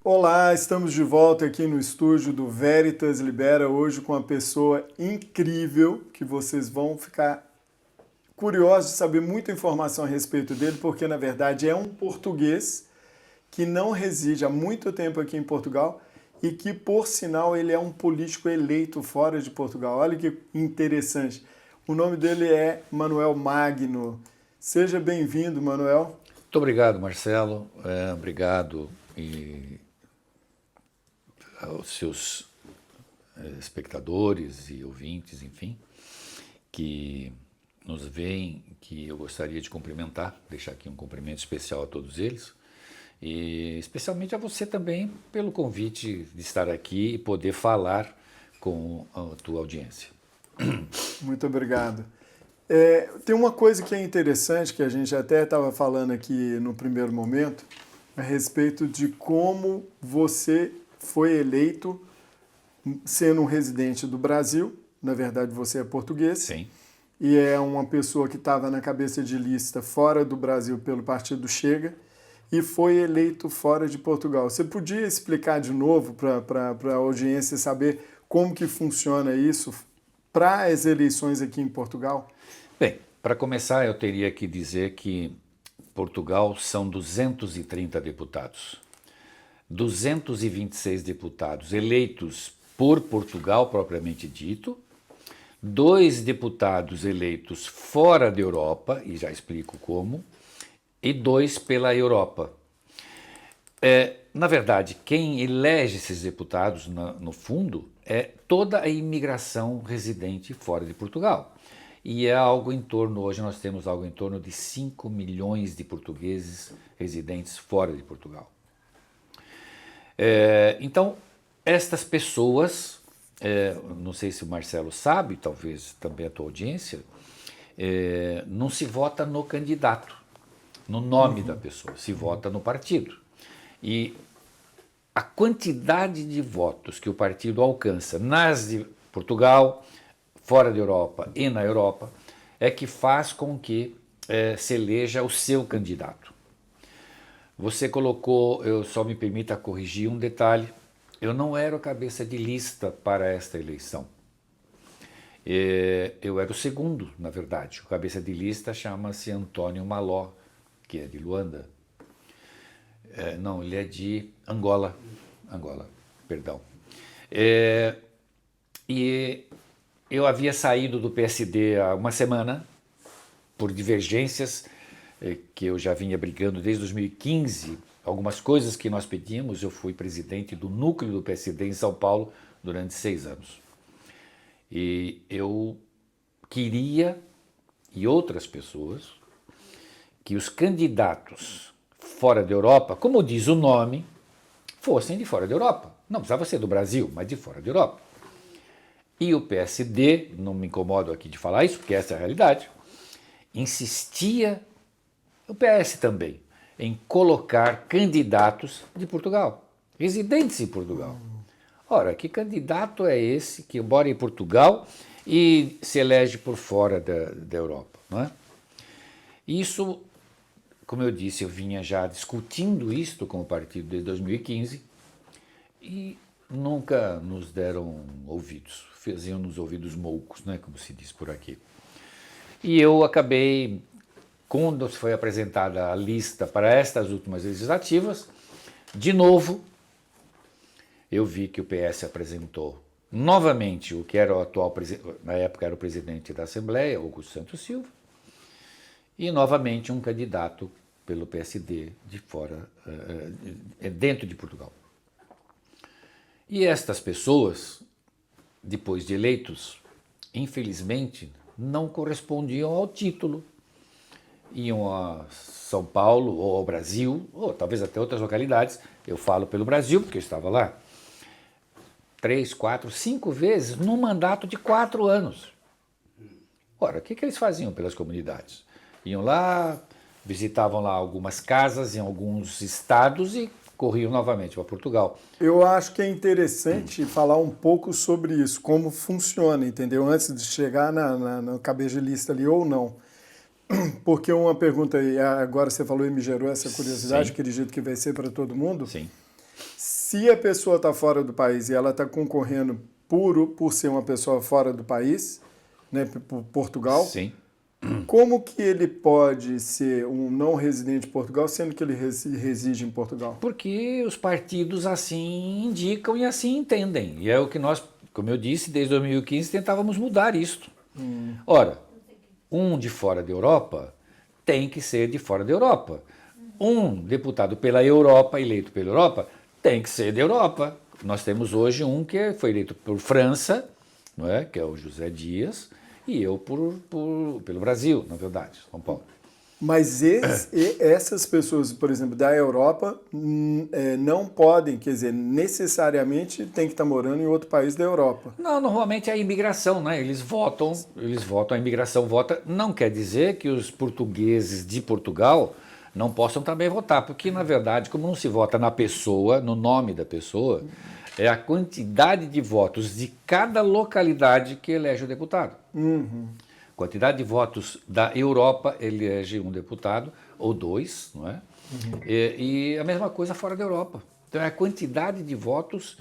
Olá, estamos de volta aqui no estúdio do Veritas Libera, hoje com uma pessoa incrível que vocês vão ficar curiosos de saber muita informação a respeito dele, porque na verdade é um português que não reside há muito tempo aqui em Portugal e que, por sinal, ele é um político eleito fora de Portugal. Olha que interessante. O nome dele é Manuel Magno. Seja bem-vindo, Manuel. Muito obrigado, Marcelo. Obrigado aos seus espectadores e ouvintes, enfim, que nos veem, que eu gostaria de cumprimentar, deixar aqui um cumprimento especial a todos eles, e especialmente a você também pelo convite de estar aqui e poder falar com a tua audiência. Muito obrigado. Tem uma coisa que é interessante, que a gente até estava falando aqui no primeiro momento, a respeito de como você foi eleito sendo um residente do Brasil. Na verdade, você é português. Sim. E é uma pessoa que estava na cabeça de lista fora do Brasil pelo partido Chega e foi eleito fora de Portugal. Você podia explicar de novo para a audiência saber como que funciona isso para as eleições aqui em Portugal? Bem, para começar, eu teria que dizer que Portugal são 230 deputados. 226 deputados eleitos por Portugal, propriamente dito, 2 deputados eleitos fora da Europa, e já explico como, e 2 pela Europa. Na verdade, quem elege esses deputados, no fundo, é toda a imigração residente fora de Portugal. E é algo em torno, hoje nós temos algo em torno de 5 milhões de portugueses residentes fora de Portugal. Então, estas pessoas, não sei se o Marcelo sabe, talvez também a tua audiência, não se vota no candidato, no nome da pessoa, se vota no partido. E a quantidade de votos que o partido alcança nas de Portugal, fora da Europa e na Europa, é que faz com que se eleja o seu candidato. Você colocou, eu só me permita corrigir um detalhe, eu não era o cabeça de lista para esta eleição. Eu era o segundo, na verdade. O cabeça de lista chama-se Antônio Maló, que é de Luanda. Não, ele é de Angola. Angola, perdão. E eu havia saído do PSD há uma semana, por divergências que eu já vinha brigando desde 2015, algumas coisas que nós pedimos. Eu fui presidente do núcleo do PSD em São Paulo durante 6 anos. E eu queria, e outras pessoas, que os candidatos fora da Europa, como diz o nome, fossem de fora da Europa. Não precisava ser do Brasil, mas de fora da Europa. E o PSD, não me incomodo aqui de falar isso, porque essa é a realidade, insistia, o PS também, em colocar candidatos de Portugal, residentes em Portugal. Ora, que candidato é esse que mora em Portugal e se elege por fora da Europa, não é? Isso, como eu disse, eu vinha já discutindo isto com o partido desde 2015 e nunca nos deram ouvidos, faziam nos ouvidos moucos, né, como se diz por aqui. E eu acabei, quando foi apresentada a lista para estas últimas legislativas, de novo, eu vi que o PS apresentou novamente o que era o atual presidente, na época era o presidente da Assembleia, Augusto Santos Silva, e novamente um candidato pelo PSD de fora, dentro de Portugal. E estas pessoas, depois de eleitos, infelizmente, não correspondiam ao título. Iam a São Paulo, ou ao Brasil, ou talvez até outras localidades. Eu falo pelo Brasil, porque eu estava lá 3, 4, 5 vezes num mandato de 4 anos. Ora, o que eles faziam pelas comunidades? Iam lá, visitavam lá algumas casas em alguns estados e corriam novamente para Portugal. Eu acho que é interessante falar um pouco sobre isso, como funciona, entendeu? Antes de chegar na cabeça de lista ali ou não. Porque uma pergunta aí, agora você falou e me gerou essa curiosidade, Sim. acredito que vai ser para todo mundo. Sim. Se a pessoa está fora do país e ela está concorrendo por ser uma pessoa fora do país, né, por Portugal, Sim. como que ele pode ser um não residente de Portugal, sendo que ele reside em Portugal? Porque os partidos assim indicam e assim entendem. E é o que nós, como eu disse, desde 2015 tentávamos mudar isto. Ora, um de fora da Europa tem que ser de fora da Europa. Um deputado pela Europa, eleito pela Europa, tem que ser da Europa. Nós temos hoje um que foi eleito por França, não é? Que é o José Dias, e eu pelo Brasil, na verdade, São Paulo. Mas essas pessoas, por exemplo, da Europa, não podem, quer dizer, necessariamente tem que estar morando em outro país da Europa. Não, normalmente é a imigração, né? Eles votam, a imigração vota. Não quer dizer que os portugueses de Portugal não possam também votar, porque na verdade, como não se vota na pessoa, no nome da pessoa, é a quantidade de votos de cada localidade que elege o deputado. Quantidade de votos da Europa elege um deputado, ou dois, não é? E a mesma coisa fora da Europa. Então é a quantidade de votos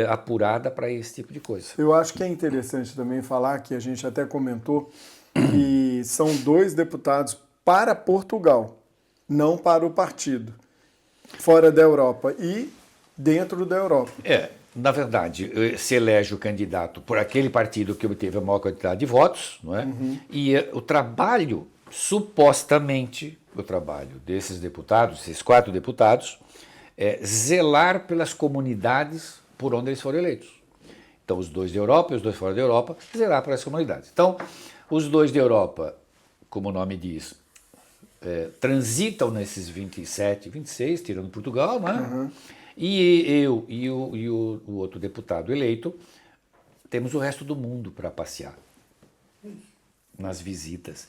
apurada para esse tipo de coisa. Eu acho que é interessante também falar que a gente até comentou que são 2 deputados para Portugal, não para o partido, fora da Europa e dentro da Europa. Na verdade, se elege o candidato por aquele partido que obteve a maior quantidade de votos, não é? E o trabalho, supostamente, o trabalho desses deputados, esses 4 deputados, é zelar pelas comunidades por onde eles foram eleitos. Então, os 2 da Europa e os 2 fora da Europa, zelar pelas comunidades. Então, os 2 da Europa, como o nome diz, transitam nesses 27, 26, tirando Portugal, né? E eu e o outro deputado eleito temos o resto do mundo para passear nas visitas.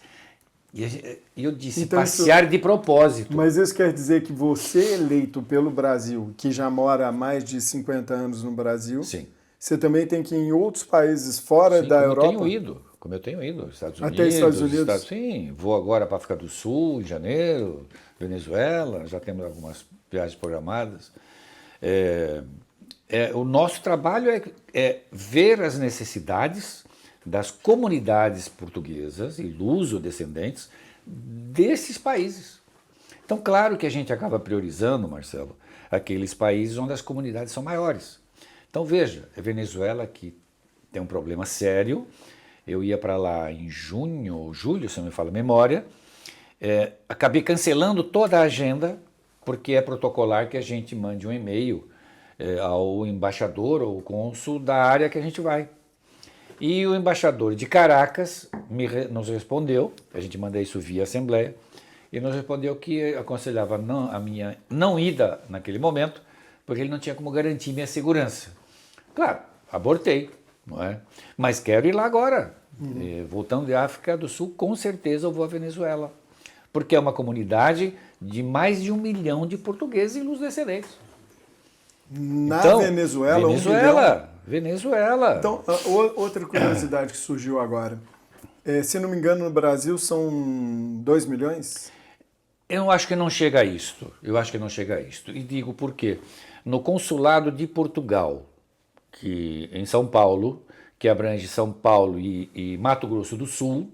E eu disse, Então, passear de propósito. Mas isso quer dizer que você, eleito pelo Brasil, que já mora há mais de 50 anos no Brasil, Sim. você também tem que ir em outros países fora da Europa? Como eu tenho ido, Estados Unidos. Até Estados Unidos? Sim, vou agora para a África do Sul, em janeiro, Venezuela, já temos algumas viagens programadas. O nosso trabalho é ver as necessidades das comunidades portuguesas e luso-descendentes desses países. Então, claro que a gente acaba priorizando, Marcelo, aqueles países onde as comunidades são maiores. Então, veja, a Venezuela que tem um problema sério. Eu ia para lá em junho ou julho, se não me falha a memória. Acabei cancelando toda a agenda, porque é protocolar que a gente mande um e-mail ao embaixador ou cônsul da área que a gente vai. E o embaixador de Caracas nos respondeu, a gente manda isso via Assembleia, e nos respondeu que aconselhava a minha não ida naquele momento, porque ele não tinha como garantir minha segurança. Claro, abortei, não é? Mas quero ir lá agora. Voltando de África do Sul, com certeza eu vou à Venezuela, porque é uma comunidade de mais de 1 milhão de portugueses e luso-descendentes. Venezuela? Venezuela. Então, outra curiosidade que surgiu agora. Se não me engano, no Brasil são 2 milhões? Eu acho que não chega a isto. E digo por quê. No consulado de Portugal, em São Paulo, que abrange São Paulo e Mato Grosso do Sul,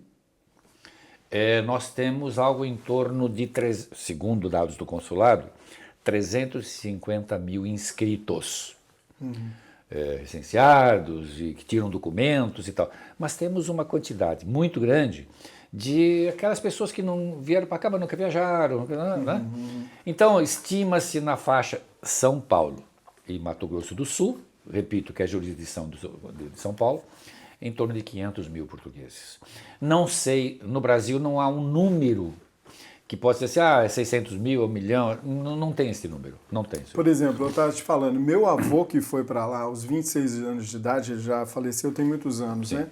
nós temos algo em torno de, segundo dados do consulado, 350 mil inscritos, licenciados e que tiram documentos e tal. Mas temos uma quantidade muito grande de aquelas pessoas que não vieram para cá, mas nunca viajaram. Né? Então, estima-se na faixa São Paulo e Mato Grosso do Sul, repito que é a jurisdição de São Paulo, em torno de 500 mil portugueses. Não sei, no Brasil não há um número que possa ser assim, é 600 mil, 1 milhão, não tem esse número, não tem. Por exemplo, eu estava te falando, meu avô que foi para lá aos 26 anos de idade, ele já faleceu tem muitos anos, né?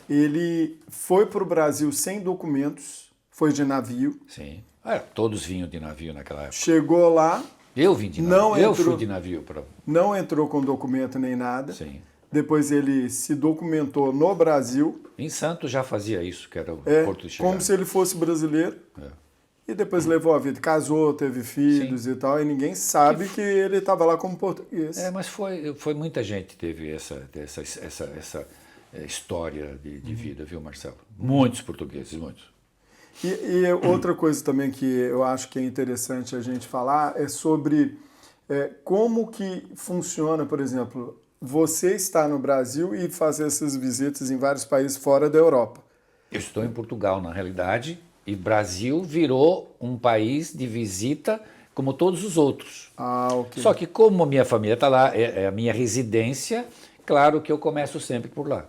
Ele foi para o Brasil sem documentos, foi de navio. Sim, todos vinham de navio naquela época. Chegou lá. Eu vim de navio, eu fui de navio. Não entrou com documento nem nada. Sim. Depois ele se documentou no Brasil. Em Santos já fazia isso, que era o porto de chegada. Como se ele fosse brasileiro. E depois levou a vida, casou, teve filhos Sim. e tal, e ninguém sabe que ele estava lá como português. Mas foi muita gente que teve essa história de vida, viu, Marcelo? Muitos portugueses, muitos. E outra coisa também que eu acho que é interessante a gente falar é sobre como que funciona, por exemplo, você está no Brasil e fazer essas visitas em vários países fora da Europa. Eu estou em Portugal, na realidade, e Brasil virou um país de visita como todos os outros. Ah, ok. Só que como a minha família está lá, é a minha residência, claro que eu começo sempre por lá.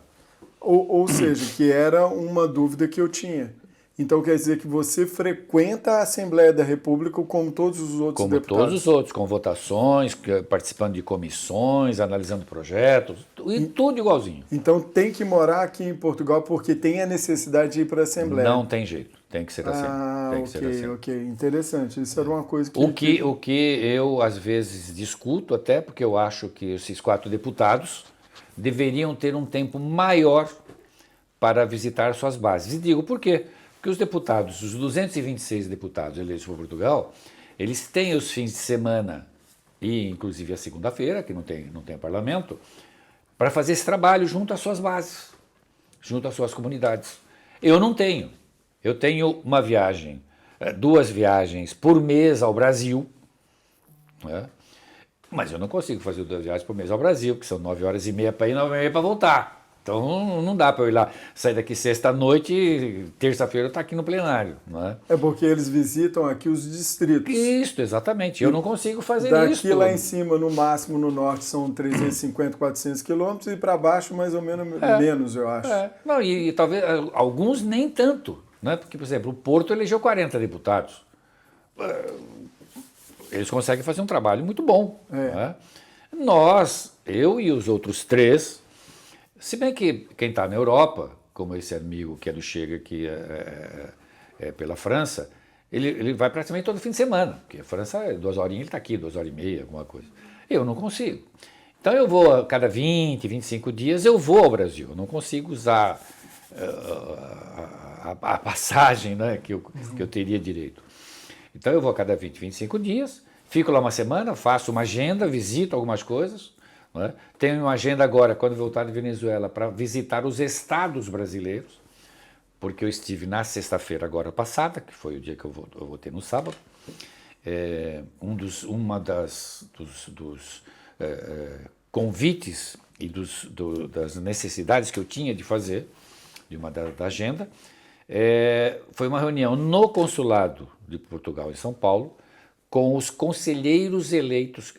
Ou seja, que era uma dúvida que eu tinha. Então quer dizer que você frequenta a Assembleia da República como todos os outros Como deputados? todos os outros, com votações, participando de comissões, analisando projetos, e tudo igualzinho. Então tem que morar aqui em Portugal porque tem a necessidade de ir para a Assembleia. Não tem jeito, tem que ser assim. Tem que ser assim. Ok. Interessante. Isso era uma coisa que... O que eu, às vezes, discuto até, porque eu acho que esses 4 deputados deveriam ter um tempo maior para visitar suas bases. E digo por quê? Porque os deputados, os 226 deputados eleitos por Portugal, eles têm os fins de semana, e inclusive a segunda-feira, que não tem parlamento, para fazer esse trabalho junto às suas bases, junto às suas comunidades. Eu não tenho. Eu tenho uma viagem, 2 viagens por mês ao Brasil, né? Mas eu não consigo fazer 2 viagens por mês ao Brasil, porque são 9h30 para ir, 9h30 para voltar. Então não dá para eu ir lá, sair daqui sexta-noite e terça-feira eu estou aqui no plenário. Não é? É porque eles visitam aqui os distritos. Isso, exatamente. Eu não consigo fazer isso. Daqui lá em cima, no máximo, no norte, são 350, 400 quilômetros e para baixo, mais ou menos, menos, eu acho. Não, e talvez alguns nem tanto. Né? Porque, por exemplo, o Porto elegeu 40 deputados. Eles conseguem fazer um trabalho muito bom. Né? Nós, eu e os outros 3, se bem que quem está na Europa, como esse amigo que é do Chega, que é pela França, ele vai praticamente todo fim de semana, porque a França é 2 horinhas, ele está aqui, 2h30, alguma coisa. Eu não consigo. Então eu vou a cada 20, 25 dias, eu vou ao Brasil. Eu não consigo usar a passagem, né, que eu teria direito. Então eu vou a cada 20, 25 dias, fico lá uma semana, faço uma agenda, visito algumas coisas. Né? Tenho uma agenda agora, quando voltar de Venezuela, para visitar os estados brasileiros, porque eu estive na sexta-feira agora passada, que foi o dia que eu votei no sábado, uma dos convites e das necessidades que eu tinha de fazer, de uma da agenda, foi uma reunião no consulado de Portugal em São Paulo, com os conselheiros eleitos,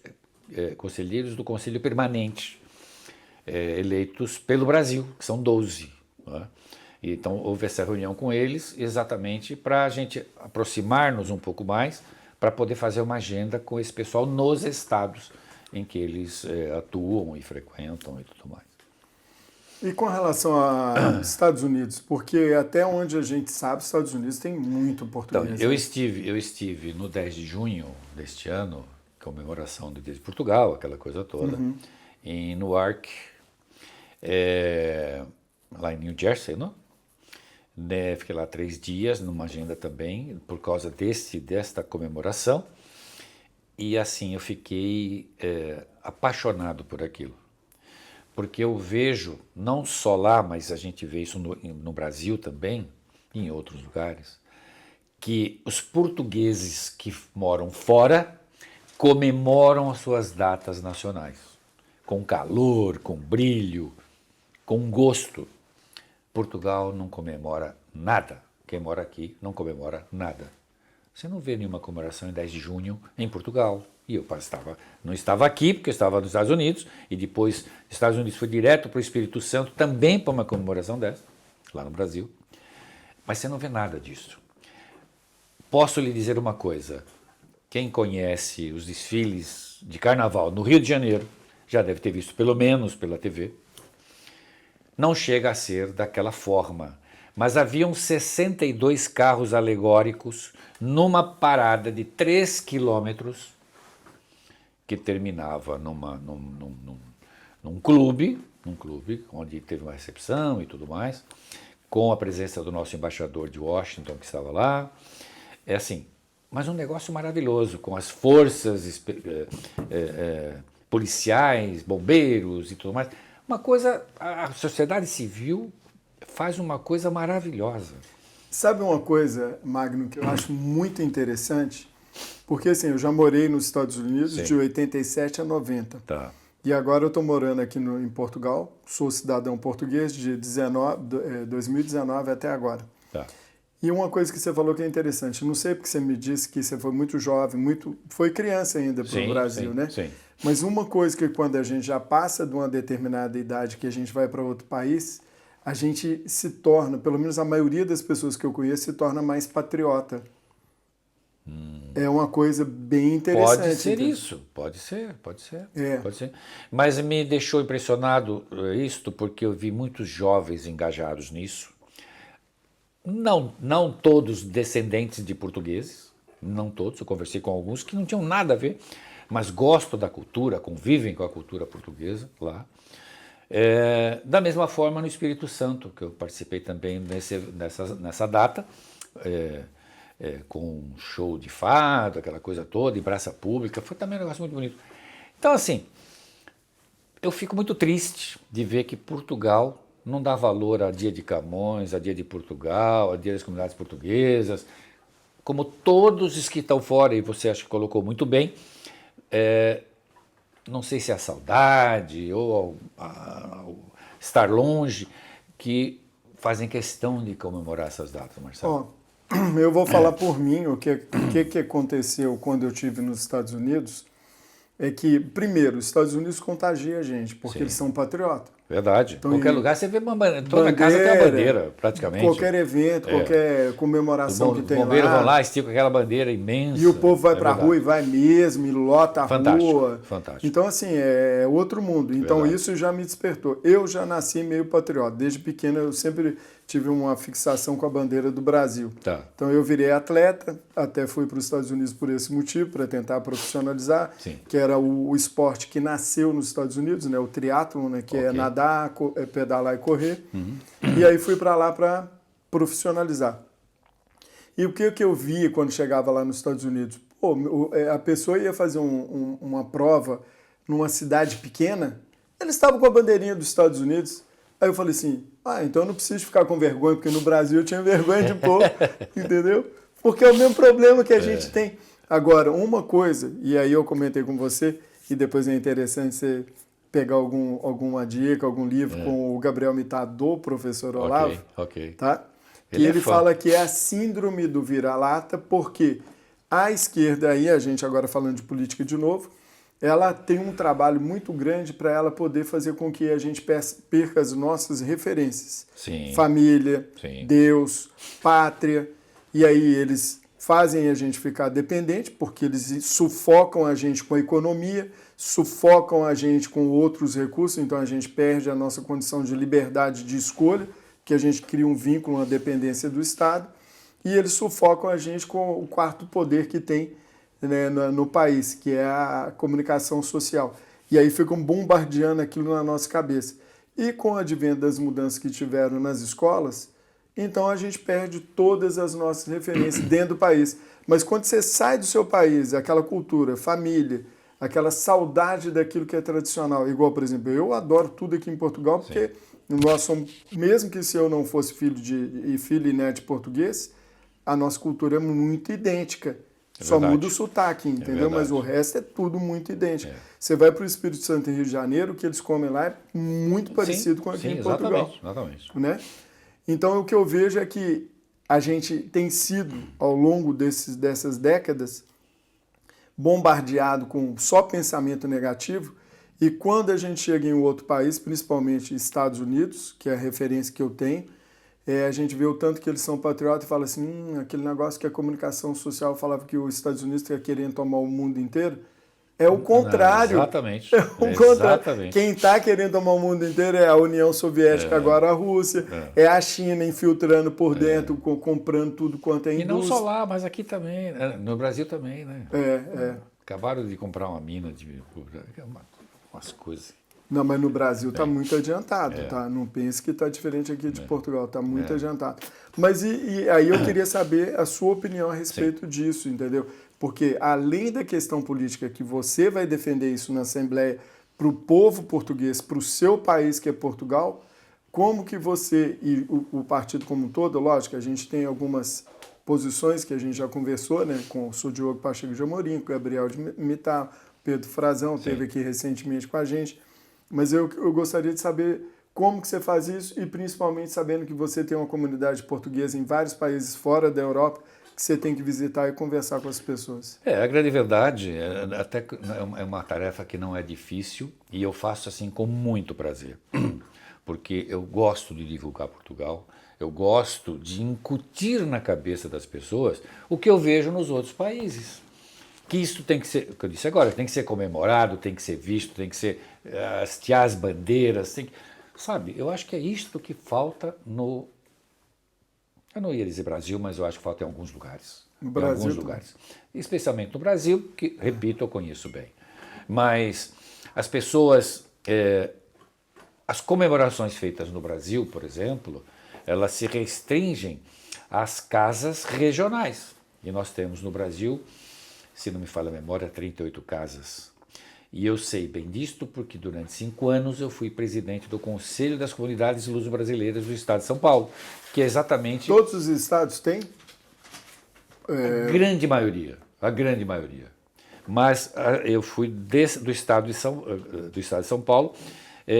conselheiros do Conselho Permanente, eleitos pelo Brasil, que são 12. Né? Então houve essa reunião com eles exatamente para a gente aproximar-nos um pouco mais, para poder fazer uma agenda com esse pessoal nos estados em que eles atuam e frequentam e tudo mais. E com relação aos Estados Unidos, porque até onde a gente sabe, os Estados Unidos tem muito português. Então, eu estive no 10 de junho deste ano, comemoração do Dia de Portugal, aquela coisa toda, em Newark, lá em New Jersey, não? Fiquei lá 3 dias, numa agenda também, por causa desta comemoração, e assim eu fiquei apaixonado por aquilo. Porque eu vejo, não só lá, mas a gente vê isso no Brasil também, em outros lugares, que os portugueses que moram fora comemoram as suas datas nacionais, com calor, com brilho, com gosto. Portugal não comemora nada. Quem mora aqui não comemora nada. Você não vê nenhuma comemoração em 10 de junho em Portugal. E eu não estava aqui, porque eu estava nos Estados Unidos, e depois dos Estados Unidos fui direto para o Espírito Santo, também para uma comemoração dessa, lá no Brasil. Mas você não vê nada disso. Posso lhe dizer uma coisa, quem conhece os desfiles de carnaval no Rio de Janeiro, já deve ter visto pelo menos pela TV, não chega a ser daquela forma. Mas haviam 62 carros alegóricos numa parada de 3 quilômetros, que terminava num clube onde teve uma recepção e tudo mais, com a presença do nosso embaixador de Washington, que estava lá, É assim, mas um negócio maravilhoso, com as forças policiais, bombeiros e tudo mais. Uma coisa, a sociedade civil faz uma coisa maravilhosa. Sabe uma coisa, Magno, que eu acho muito interessante? Porque assim, eu já morei nos Estados Unidos Sim. de 87 a 90. Tá. E agora eu estou morando aqui em Portugal, sou cidadão português de 2019 até agora. Tá. E uma coisa que você falou que é interessante, não sei porque você me disse que você foi muito jovem, foi criança ainda para o Brasil, sim, né? Sim. Mas uma coisa que quando a gente já passa de uma determinada idade que a gente vai para outro país, a gente se torna, pelo menos a maioria das pessoas que eu conheço, se torna mais patriota. É uma coisa bem interessante. Pode ser entendeu? isso, pode ser. É. Pode ser. Mas me deixou impressionado isto porque eu vi muitos jovens engajados nisso. Não todos descendentes de portugueses, não todos, eu conversei com alguns que não tinham nada a ver, mas gostam da cultura, convivem com a cultura portuguesa lá. Da mesma forma no Espírito Santo, que eu participei também nessa data, com um show de fado, aquela coisa toda, em praça pública, foi também um negócio muito bonito. Então assim, eu fico muito triste de ver que Portugal não dá valor a Dia de Camões, a Dia de Portugal, a Dia das Comunidades Portuguesas, como todos os que estão fora, e você acha que colocou muito bem, não sei se é a saudade ou estar longe, que fazem questão de comemorar essas datas, Marcelo. Eu vou falar por mim o que aconteceu quando eu estive nos Estados Unidos. É que, primeiro, os Estados Unidos contagia a gente, porque Sim. eles são patriotas. Verdade. Então, qualquer lugar você vê uma bandeira, toda casa tem uma bandeira, praticamente. Qualquer evento, qualquer comemoração que tem lá. Os bombeiros vão lá, esticam aquela bandeira imensa. E o povo vai pra rua e vai mesmo, e lota a rua. Fantástico. Então, assim, é outro mundo. Então, Verdade. isso já me despertou. Eu já nasci meio patriota. Desde pequeno, eu sempre tive uma fixação com a bandeira do Brasil. Tá. Então, eu virei atleta, até fui para os Estados Unidos por esse motivo, para tentar profissionalizar, Sim. que era o esporte que nasceu nos Estados Unidos, né? O triatlon, né? Que é nadar, pedalar e correr. Uhum. E aí fui para lá para profissionalizar. E o que eu via quando chegava lá nos Estados Unidos? Pô, a pessoa ia fazer uma prova numa cidade pequena, eles estavam com a bandeirinha dos Estados Unidos. Aí eu falei assim, então eu não preciso ficar com vergonha, porque no Brasil eu tinha vergonha de pôr, entendeu? Porque é o mesmo problema que a gente tem. Agora, uma coisa, e aí eu comentei com você, e depois é interessante você pegar alguma dica, algum livro com o Gabriel Mittar, do professor Olavo, tá? Que ele fala que é a síndrome do vira-lata, porque a esquerda, aí a gente agora falando de política de novo, ela tem um trabalho muito grande para ela poder fazer com que a gente perca as nossas referências. Sim. Família, Sim. Deus, pátria, e aí eles fazem a gente ficar dependente, porque eles sufocam a gente com a economia, sufocam a gente com outros recursos, então a gente perde a nossa condição de liberdade de escolha, que a gente cria um vínculo, uma dependência do Estado, e eles sufocam a gente com o quarto poder que tem, né, no país, que é a comunicação social. E aí ficam bombardeando aquilo na nossa cabeça. E com o advento das mudanças que tiveram nas escolas, então a gente perde todas as nossas referências dentro do país. Mas quando você sai do seu país, aquela cultura, família, aquela saudade daquilo que é tradicional, igual, por exemplo, eu adoro tudo aqui em Portugal, porque nós somos, mesmo que se eu não fosse filho e neto de português, a nossa cultura é muito idêntica. Só muda o sotaque, entendeu? Mas o resto é tudo muito idêntico. Você vai para o Espírito Santo e Rio de Janeiro, o que eles comem lá é muito parecido com aqui em Portugal. Exatamente. Né? Então, o que eu vejo é que a gente tem sido, ao longo dessas décadas, bombardeado com só pensamento negativo, e quando a gente chega em um outro país, principalmente Estados Unidos, que é a referência que eu tenho, a gente vê o tanto que eles são patriotas e fala assim, aquele negócio que a comunicação social falava que os Estados Unidos está querendo tomar o mundo inteiro. É o contrário. Exatamente. É o contrário. Quem está querendo tomar o mundo inteiro é a União Soviética, agora a Rússia, é a China infiltrando por dentro, comprando tudo quanto é indústria. E não só lá, mas aqui também, né? No Brasil também, né? Acabaram de comprar uma mina de umas coisas. Não, mas no Brasil está muito adiantado, tá? Não pense que está diferente aqui de Portugal, está muito adiantado. Mas e aí eu queria saber a sua opinião a respeito disso, entendeu? Porque além da questão política que você vai defender isso na Assembleia para o povo português, para o seu país que é Portugal, como que você e o partido como um todo, lógico, a gente tem algumas posições que a gente já conversou, né, com o Sr. Diogo Pacheco de Amorim, com o Gabriel de Mittal, Pedro Frazão, esteve aqui recentemente com a gente. Mas eu gostaria de saber como que você faz isso e principalmente sabendo que você tem uma comunidade portuguesa em vários países fora da Europa que você tem que visitar e conversar com as pessoas. A grande verdade, até é uma tarefa que não é difícil e eu faço assim com muito prazer, porque eu gosto de divulgar Portugal, eu gosto de incutir na cabeça das pessoas o que eu vejo nos outros países. Que isso tem que ser, o que eu disse agora, tem que ser comemorado, tem que ser visto, tem que ser hastear as bandeiras, sabe, eu acho que é isto que falta no... Eu não ia dizer Brasil, mas eu acho que falta em alguns lugares. No Brasil, em alguns lugares. Especialmente no Brasil, que, repito, eu conheço bem. Mas as pessoas... as comemorações feitas no Brasil, por exemplo, elas se restringem às casas regionais. E nós temos no Brasil, se não me falha a memória, 38 casas. E eu sei bem disto porque durante 5 anos eu fui presidente do Conselho das Comunidades Luso-Brasileiras do Estado de São Paulo, que é exatamente... Todos os estados têm? A grande maioria, a grande maioria. Mas eu fui do Estado de São Paulo,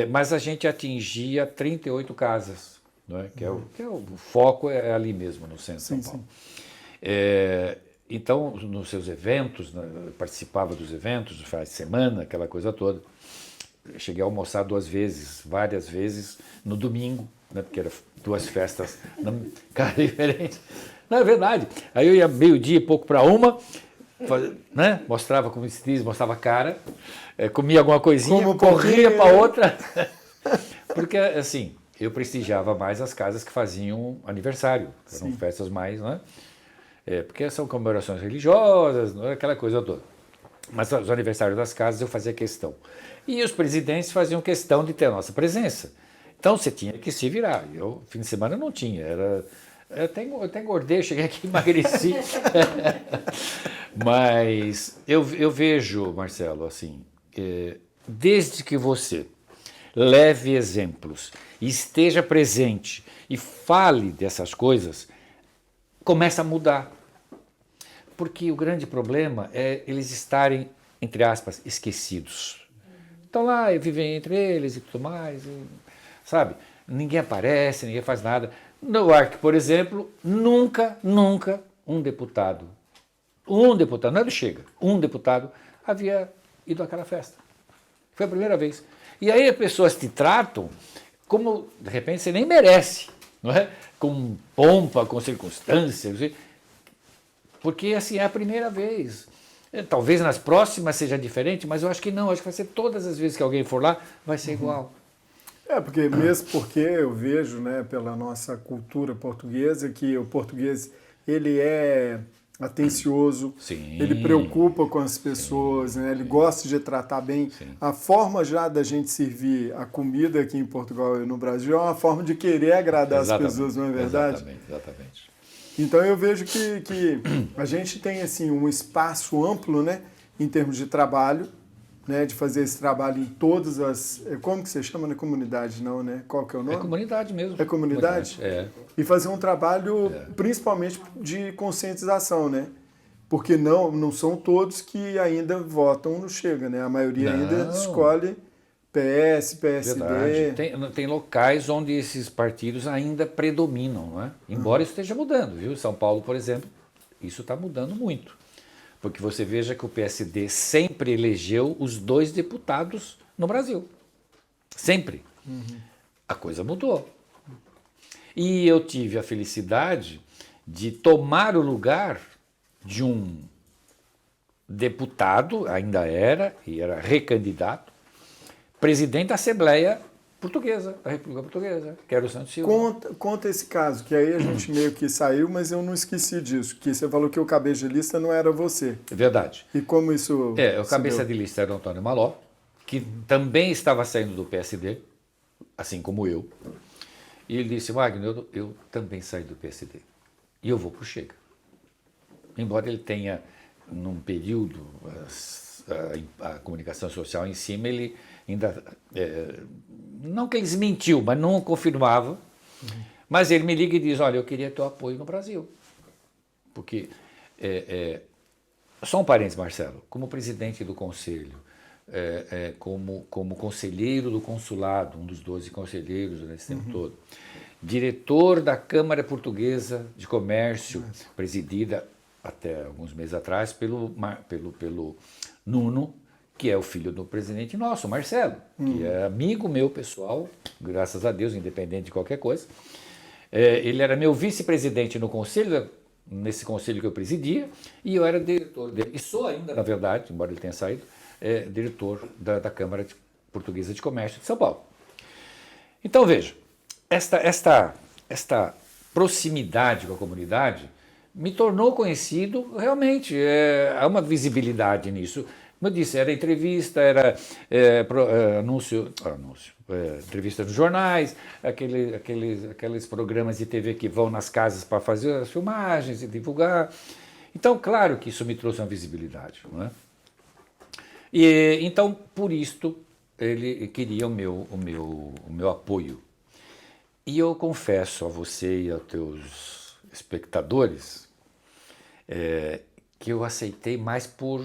mas a gente atingia 38 casas, não é? Que é o foco é ali mesmo, no centro de São Paulo. Então, nos seus eventos, eu participava dos eventos, do final de semana, aquela coisa toda. Eu cheguei a almoçar 2 vezes, várias vezes, no domingo, né, porque eram 2 festas, cara, diferente. Não, é verdade. Aí eu ia meio-dia e pouco para uma, né, mostrava como se diz, mostrava a cara, comia alguma coisinha, corria para outra. Porque, assim, eu prestigiava mais as casas que faziam aniversário, eram festas mais, né? Porque são comemorações religiosas, não é aquela coisa toda. Mas os aniversários das casas eu fazia questão. E os presidentes faziam questão de ter a nossa presença. Então você tinha que se virar. Eu, fim de semana, não tinha. Eu até engordei, cheguei aqui e emagreci. Mas eu vejo, Marcelo, assim, desde que você leve exemplos, esteja presente e fale dessas coisas, começa a mudar. Porque o grande problema é eles estarem, entre aspas, esquecidos. Estão lá e vivem entre eles e tudo mais, sabe? Ninguém aparece, ninguém faz nada. No Arc, por exemplo, nunca um deputado, não é do Chega, um deputado havia ido àquela festa. Foi a primeira vez. E aí as pessoas te tratam como, de repente, você nem merece, não é? Com pompa, com circunstâncias, porque assim é a primeira vez. Talvez nas próximas seja diferente, mas eu acho que não, acho que vai ser todas as vezes que alguém for lá, vai ser igual. Porque mesmo porque eu vejo, né, pela nossa cultura portuguesa, que o português, ele é atencioso, ele preocupa com as pessoas, né, ele gosta de tratar bem. A forma já da gente servir a comida aqui em Portugal e no Brasil é uma forma de querer agradar as pessoas, não é verdade? Exatamente. Então eu vejo que a gente tem assim um espaço amplo, né, em termos de trabalho, né, de fazer esse trabalho em todas as... Como que você chama na comunidade, não, né? Qual que é o nome? É comunidade mesmo. É comunidade? E fazer um trabalho principalmente de conscientização, né? Porque não são todos que ainda votam no Chega, né? A maioria ainda escolhe PS, PSD. Tem locais onde esses partidos ainda predominam, não é? Embora isso esteja mudando, viu? São Paulo, por exemplo, isso está mudando muito. Porque você veja que o PSD sempre elegeu os 2 deputados no Brasil. Sempre. A coisa mudou. E eu tive a felicidade de tomar o lugar de um deputado, ainda era, e era recandidato, presidente da Assembleia Portuguesa, da República Portuguesa, que era o Santos Silva. Conta esse caso, que aí a gente meio que saiu, mas eu não esqueci disso, que você falou que o cabeça de lista não era você. É verdade. E como isso o cabeça de lista era o Antônio Maló, que também estava saindo do PSD, assim como eu. E ele disse, Wagner, eu também saí do PSD. E eu vou para o Chega. Embora ele tenha, num período, a comunicação social em cima, ele ainda, não que ele mentiu, mas não confirmava. Mas ele me liga e diz, olha, eu queria teu apoio no Brasil. Porque, só um parênteses, Marcelo, como presidente do conselho, como conselheiro do consulado, um dos 12 conselheiros nesse tempo todo, diretor da Câmara Portuguesa de Comércio, presidida até alguns meses atrás pelo Nuno, que é o filho do presidente nosso, Marcelo, que é amigo meu pessoal, graças a Deus, independente de qualquer coisa. Ele era meu vice-presidente no conselho, nesse conselho que eu presidia, e eu era diretor dele, e sou ainda, na verdade, embora ele tenha saído, diretor da Câmara Portuguesa de Comércio de São Paulo. Então, veja, esta proximidade com a comunidade me tornou conhecido, realmente, há uma visibilidade nisso. Como eu disse, era entrevista, era entrevista nos jornais, aqueles programas de TV que vão nas casas para fazer as filmagens e divulgar. Então, claro que isso me trouxe uma visibilidade, não é? E, então, por isto, ele queria o meu apoio. E eu confesso a você e aos teus espectadores que eu aceitei mais por,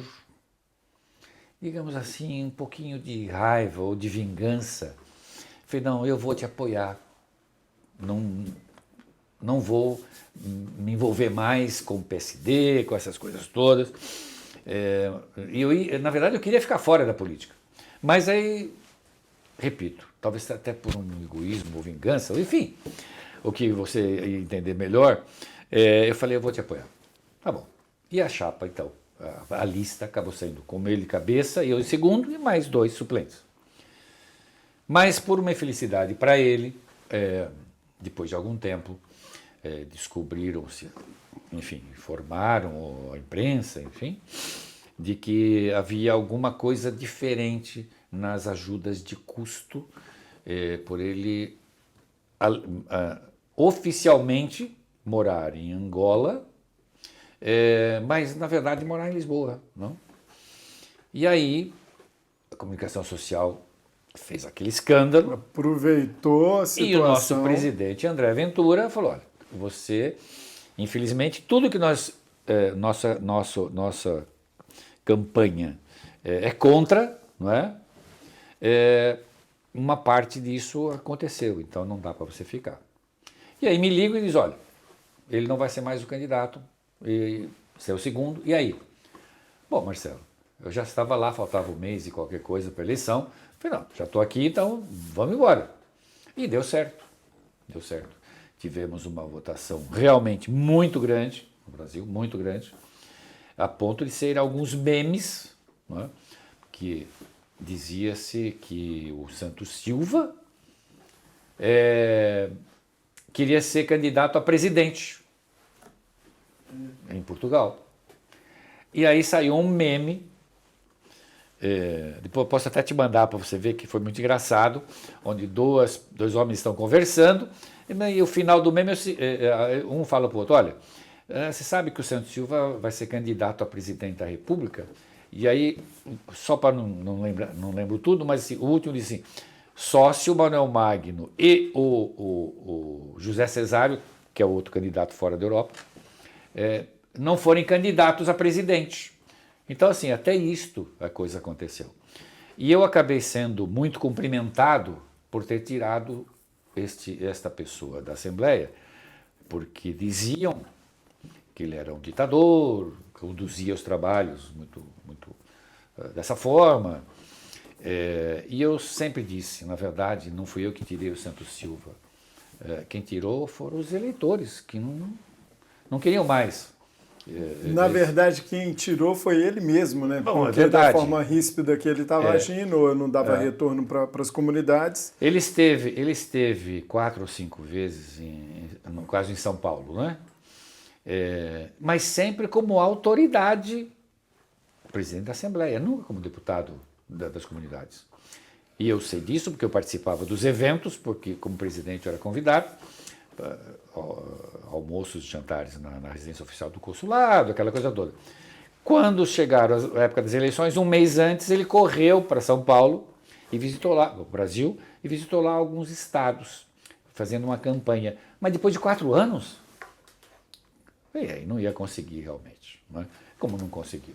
digamos assim, um pouquinho de raiva ou de vingança. Falei, não, eu vou te apoiar. Não vou me envolver mais com o PSD, com essas coisas todas. Na verdade, eu queria ficar fora da política. Mas aí, repito, talvez até por um egoísmo ou vingança, enfim, o que você ia entender melhor, eu falei, eu vou te apoiar. Tá bom. E a chapa, então? A lista acabou saindo com ele cabeça, eu em segundo e mais 2 suplentes. Mas por uma infelicidade para ele, depois de algum tempo, descobriram-se, enfim, informaram a imprensa, enfim, de que havia alguma coisa diferente nas ajudas de custo por ele oficialmente morar em Angola, mas na verdade morar em Lisboa, não? E aí a comunicação social fez aquele escândalo. Aproveitou a situação. E o nosso presidente André Ventura falou, olha, você, infelizmente, tudo que nossa campanha é contra, não é? Uma parte disso aconteceu, então não dá para você ficar. E aí me ligo e diz, olha, ele não vai ser mais o candidato, você é o segundo, e aí? Bom, Marcelo, eu já estava lá, faltava um mês e qualquer coisa para a eleição, falei, não, já estou aqui, então vamos embora. E deu certo, deu certo. Tivemos uma votação realmente muito grande, no Brasil, muito grande, a ponto de ser alguns memes, não é? Que dizia-se que o Santos Silva queria ser candidato a presidente em Portugal. E aí saiu um meme, depois eu posso até te mandar para você ver que foi muito engraçado, onde dois homens estão conversando, e o final do meme, um fala para o outro, olha, você sabe que o Santos Silva vai ser candidato a presidente da República? E aí, só para não lembro tudo, mas assim, o último diz assim, só se o Manuel Magno e o José Cesário, que é o outro candidato fora da Europa, não forem candidatos a presidente. Então, assim, até isto a coisa aconteceu. E eu acabei sendo muito cumprimentado por ter tirado esta pessoa da Assembleia, porque diziam que ele era um ditador, conduzia os trabalhos muito dessa forma. E eu sempre disse, na verdade, não fui eu que tirei o Santos Silva. Quem tirou foram os eleitores, que não queriam mais. Na verdade, quem tirou foi ele mesmo, né? Bom, porque da forma ríspida que ele estava agindo, não dava retorno para as comunidades. Ele esteve 4 ou 5 vezes, no caso em São Paulo, né? Mas sempre como autoridade, presidente da Assembleia, nunca como deputado das comunidades. E eu sei disso porque eu participava dos eventos, porque como presidente eu era convidado, almoços e jantares na residência oficial do consulado, aquela coisa toda. Quando chegaram a época das eleições, um mês antes, ele correu para São Paulo e visitou lá, o Brasil, e visitou lá alguns estados, fazendo uma campanha. Mas depois de 4 anos, aí não ia conseguir realmente, não é? Como não conseguiu.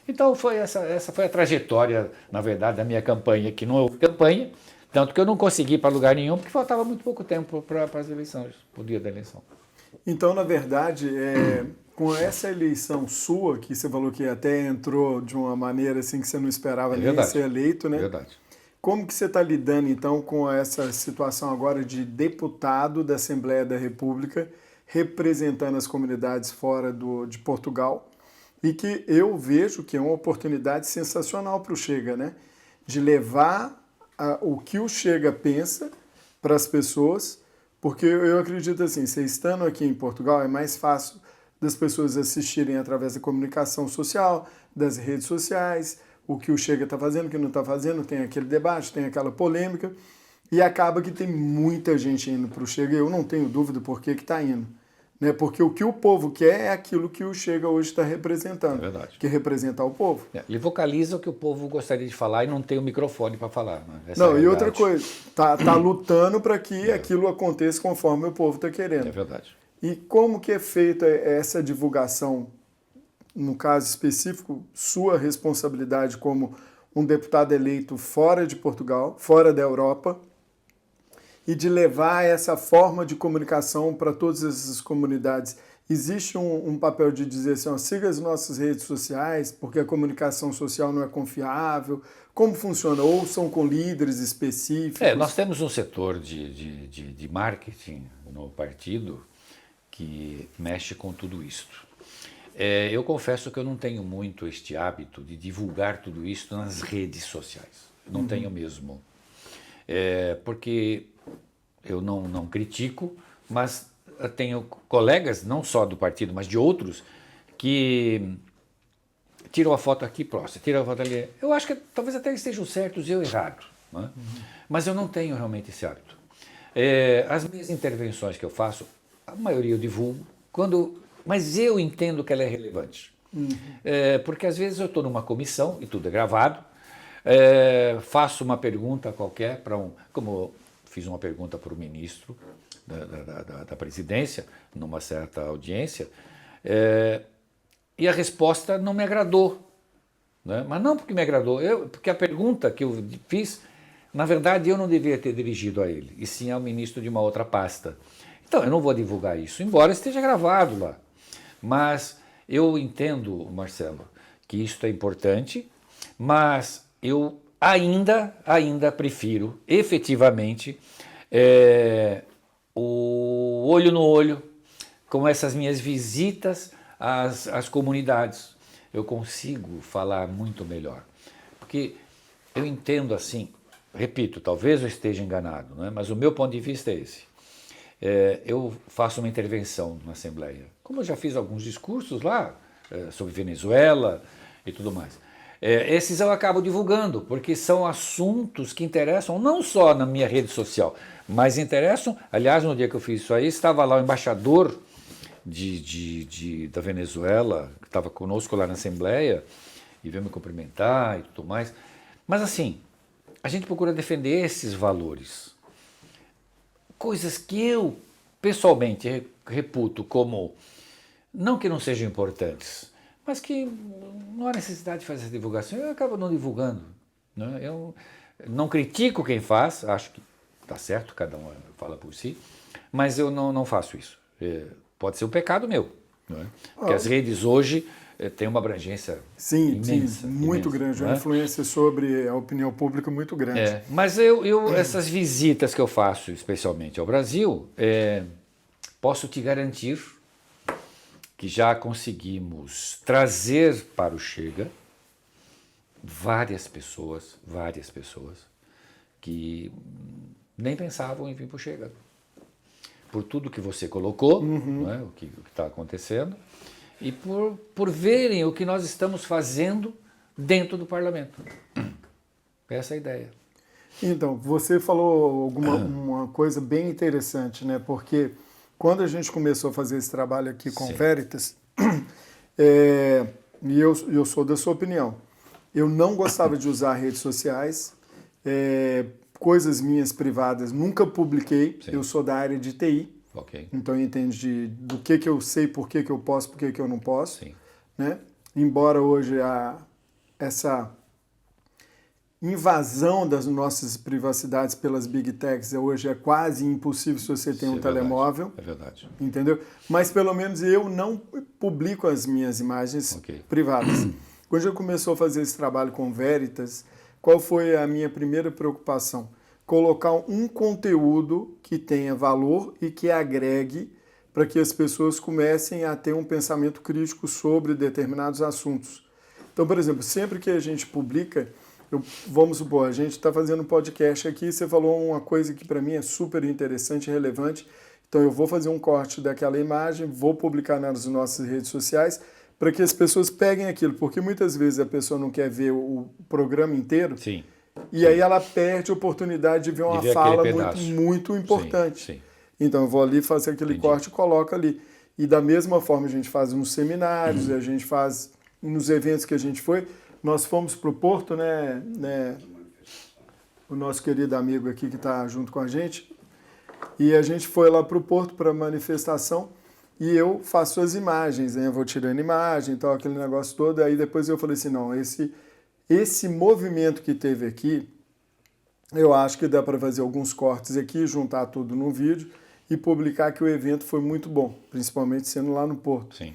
Então essa foi a trajetória, na verdade, da minha campanha, que não houve campanha, tanto que eu não consegui ir para lugar nenhum, porque faltava muito pouco tempo para as eleições, o dia da eleição. Então, na verdade, com essa eleição sua, que você falou que até entrou de uma maneira assim que você não esperava nem ser eleito, né? Verdade. Como que você está lidando, então, com essa situação agora de deputado da Assembleia da República, representando as comunidades fora de Portugal, e que eu vejo que é uma oportunidade sensacional para o Chega, né? De levar o que o Chega pensa para as pessoas, porque eu acredito assim, você estando aqui em Portugal é mais fácil das pessoas assistirem através da comunicação social, das redes sociais, o que o Chega está fazendo, o que não está fazendo, tem aquele debate, tem aquela polêmica, e acaba que tem muita gente indo para o Chega, e eu não tenho dúvida por que está indo. Né? Porque o que o povo quer é aquilo que o Chega hoje está representando, que é representar o povo. Ele vocaliza o que o povo gostaria de falar e não tem o microfone para falar. Né? Não, e outra coisa, tá lutando para que aquilo aconteça conforme o povo está querendo. É verdade. E como que é feita essa divulgação, no caso específico, sua responsabilidade como um deputado eleito fora de Portugal, fora da Europa, e de levar essa forma de comunicação para todas essas comunidades? Existe um papel de dizer assim, ó, siga as nossas redes sociais, porque a comunicação social não é confiável? Como funciona? Ou são com líderes específicos? Nós temos um setor de marketing no partido que mexe com tudo isto. Eu confesso que eu não tenho muito este hábito de divulgar tudo isto nas redes sociais. Não tenho mesmo. Porque eu não critico, mas eu tenho colegas, não só do partido, mas de outros, que tiram a foto aqui, próximo, tiram a foto ali. Eu acho que talvez até estejam certos e eu errado. Né? Mas eu não tenho realmente esse hábito. As minhas intervenções que eu faço, a maioria eu divulgo, mas eu entendo que ela é relevante. Porque às vezes eu estou numa comissão, e tudo é gravado, faço uma pergunta qualquer como fiz uma pergunta para o ministro da presidência, numa certa audiência, e a resposta não me agradou. Né? Mas não porque me agradou, porque a pergunta que eu fiz, na verdade, eu não devia ter dirigido a ele, e sim ao ministro de uma outra pasta. Então, eu não vou divulgar isso, embora esteja gravado lá. Mas eu entendo, Marcelo, que isso é importante, mas eu ainda prefiro, efetivamente, o olho no olho, com essas minhas visitas às comunidades. Eu consigo falar muito melhor. Porque eu entendo assim, repito, talvez eu esteja enganado, né? Mas o meu ponto de vista é esse. Eu faço uma intervenção na Assembleia, como eu já fiz alguns discursos lá, sobre Venezuela e tudo mais. Esses eu acabo divulgando, porque são assuntos que interessam não só na minha rede social, mas interessam, aliás, no dia que eu fiz isso aí, estava lá o embaixador da Venezuela, que estava conosco lá na Assembleia, e veio me cumprimentar e tudo mais. Mas assim, a gente procura defender esses valores. Coisas que eu, pessoalmente, reputo como, não que não sejam importantes, mas que não há necessidade de fazer essa divulgação, eu acabo não divulgando. Né? Eu não critico quem faz, acho que está certo, cada um fala por si, mas eu não faço isso. Pode ser um pecado meu, não é? Porque as redes hoje têm uma abrangência imensa. Sim, muito grande, uma influência sobre a opinião pública muito grande. Mas essas visitas que eu faço, especialmente ao Brasil, posso te garantir que já conseguimos trazer para o Chega várias pessoas que nem pensavam em vir para o Chega. Por tudo que você colocou, não é? O que está acontecendo, e por verem o que nós estamos fazendo dentro do parlamento. Essa é a ideia. Então, você falou uma coisa bem interessante, né? Porque quando a gente começou a fazer esse trabalho aqui com o Sim. Veritas, e eu sou da sua opinião, eu não gostava de usar redes sociais, coisas minhas privadas nunca publiquei, Sim. eu sou da área de TI, Ok. então eu entendo do que eu sei, por que eu posso, por que eu não posso, Sim. né? Embora hoje essa invasão das nossas privacidades pelas big techs hoje é quase impossível se você tem um telemóvel. É verdade. Entendeu? Mas pelo menos eu não publico as minhas imagens privadas. Quando eu começou a fazer esse trabalho com Veritas, qual foi a minha primeira preocupação? Colocar um conteúdo que tenha valor e que agregue para que as pessoas comecem a ter um pensamento crítico sobre determinados assuntos. Então, por exemplo, sempre que a gente publica, vamos supor, a gente está fazendo um podcast aqui, você falou uma coisa que para mim é super interessante e relevante, então eu vou fazer um corte daquela imagem, vou publicar nas nossas redes sociais para que as pessoas peguem aquilo, porque muitas vezes a pessoa não quer ver o programa inteiro. Sim. E aí ela perde a oportunidade de ver uma fala muito importante. Sim. Então eu vou ali fazer aquele corte e coloco ali. E da mesma forma a gente faz nos seminários, a gente faz nos eventos que a gente foi. Nós fomos para o Porto, né? O nosso querido amigo aqui que está junto com a gente. E a gente foi lá para o Porto para a manifestação e eu faço as imagens, né? Eu vou tirando imagem e tal, aquele negócio todo. Aí depois eu falei assim, não, esse movimento que teve aqui, eu acho que dá para fazer alguns cortes aqui, juntar tudo num vídeo e publicar que o evento foi muito bom, principalmente sendo lá no Porto. Sim.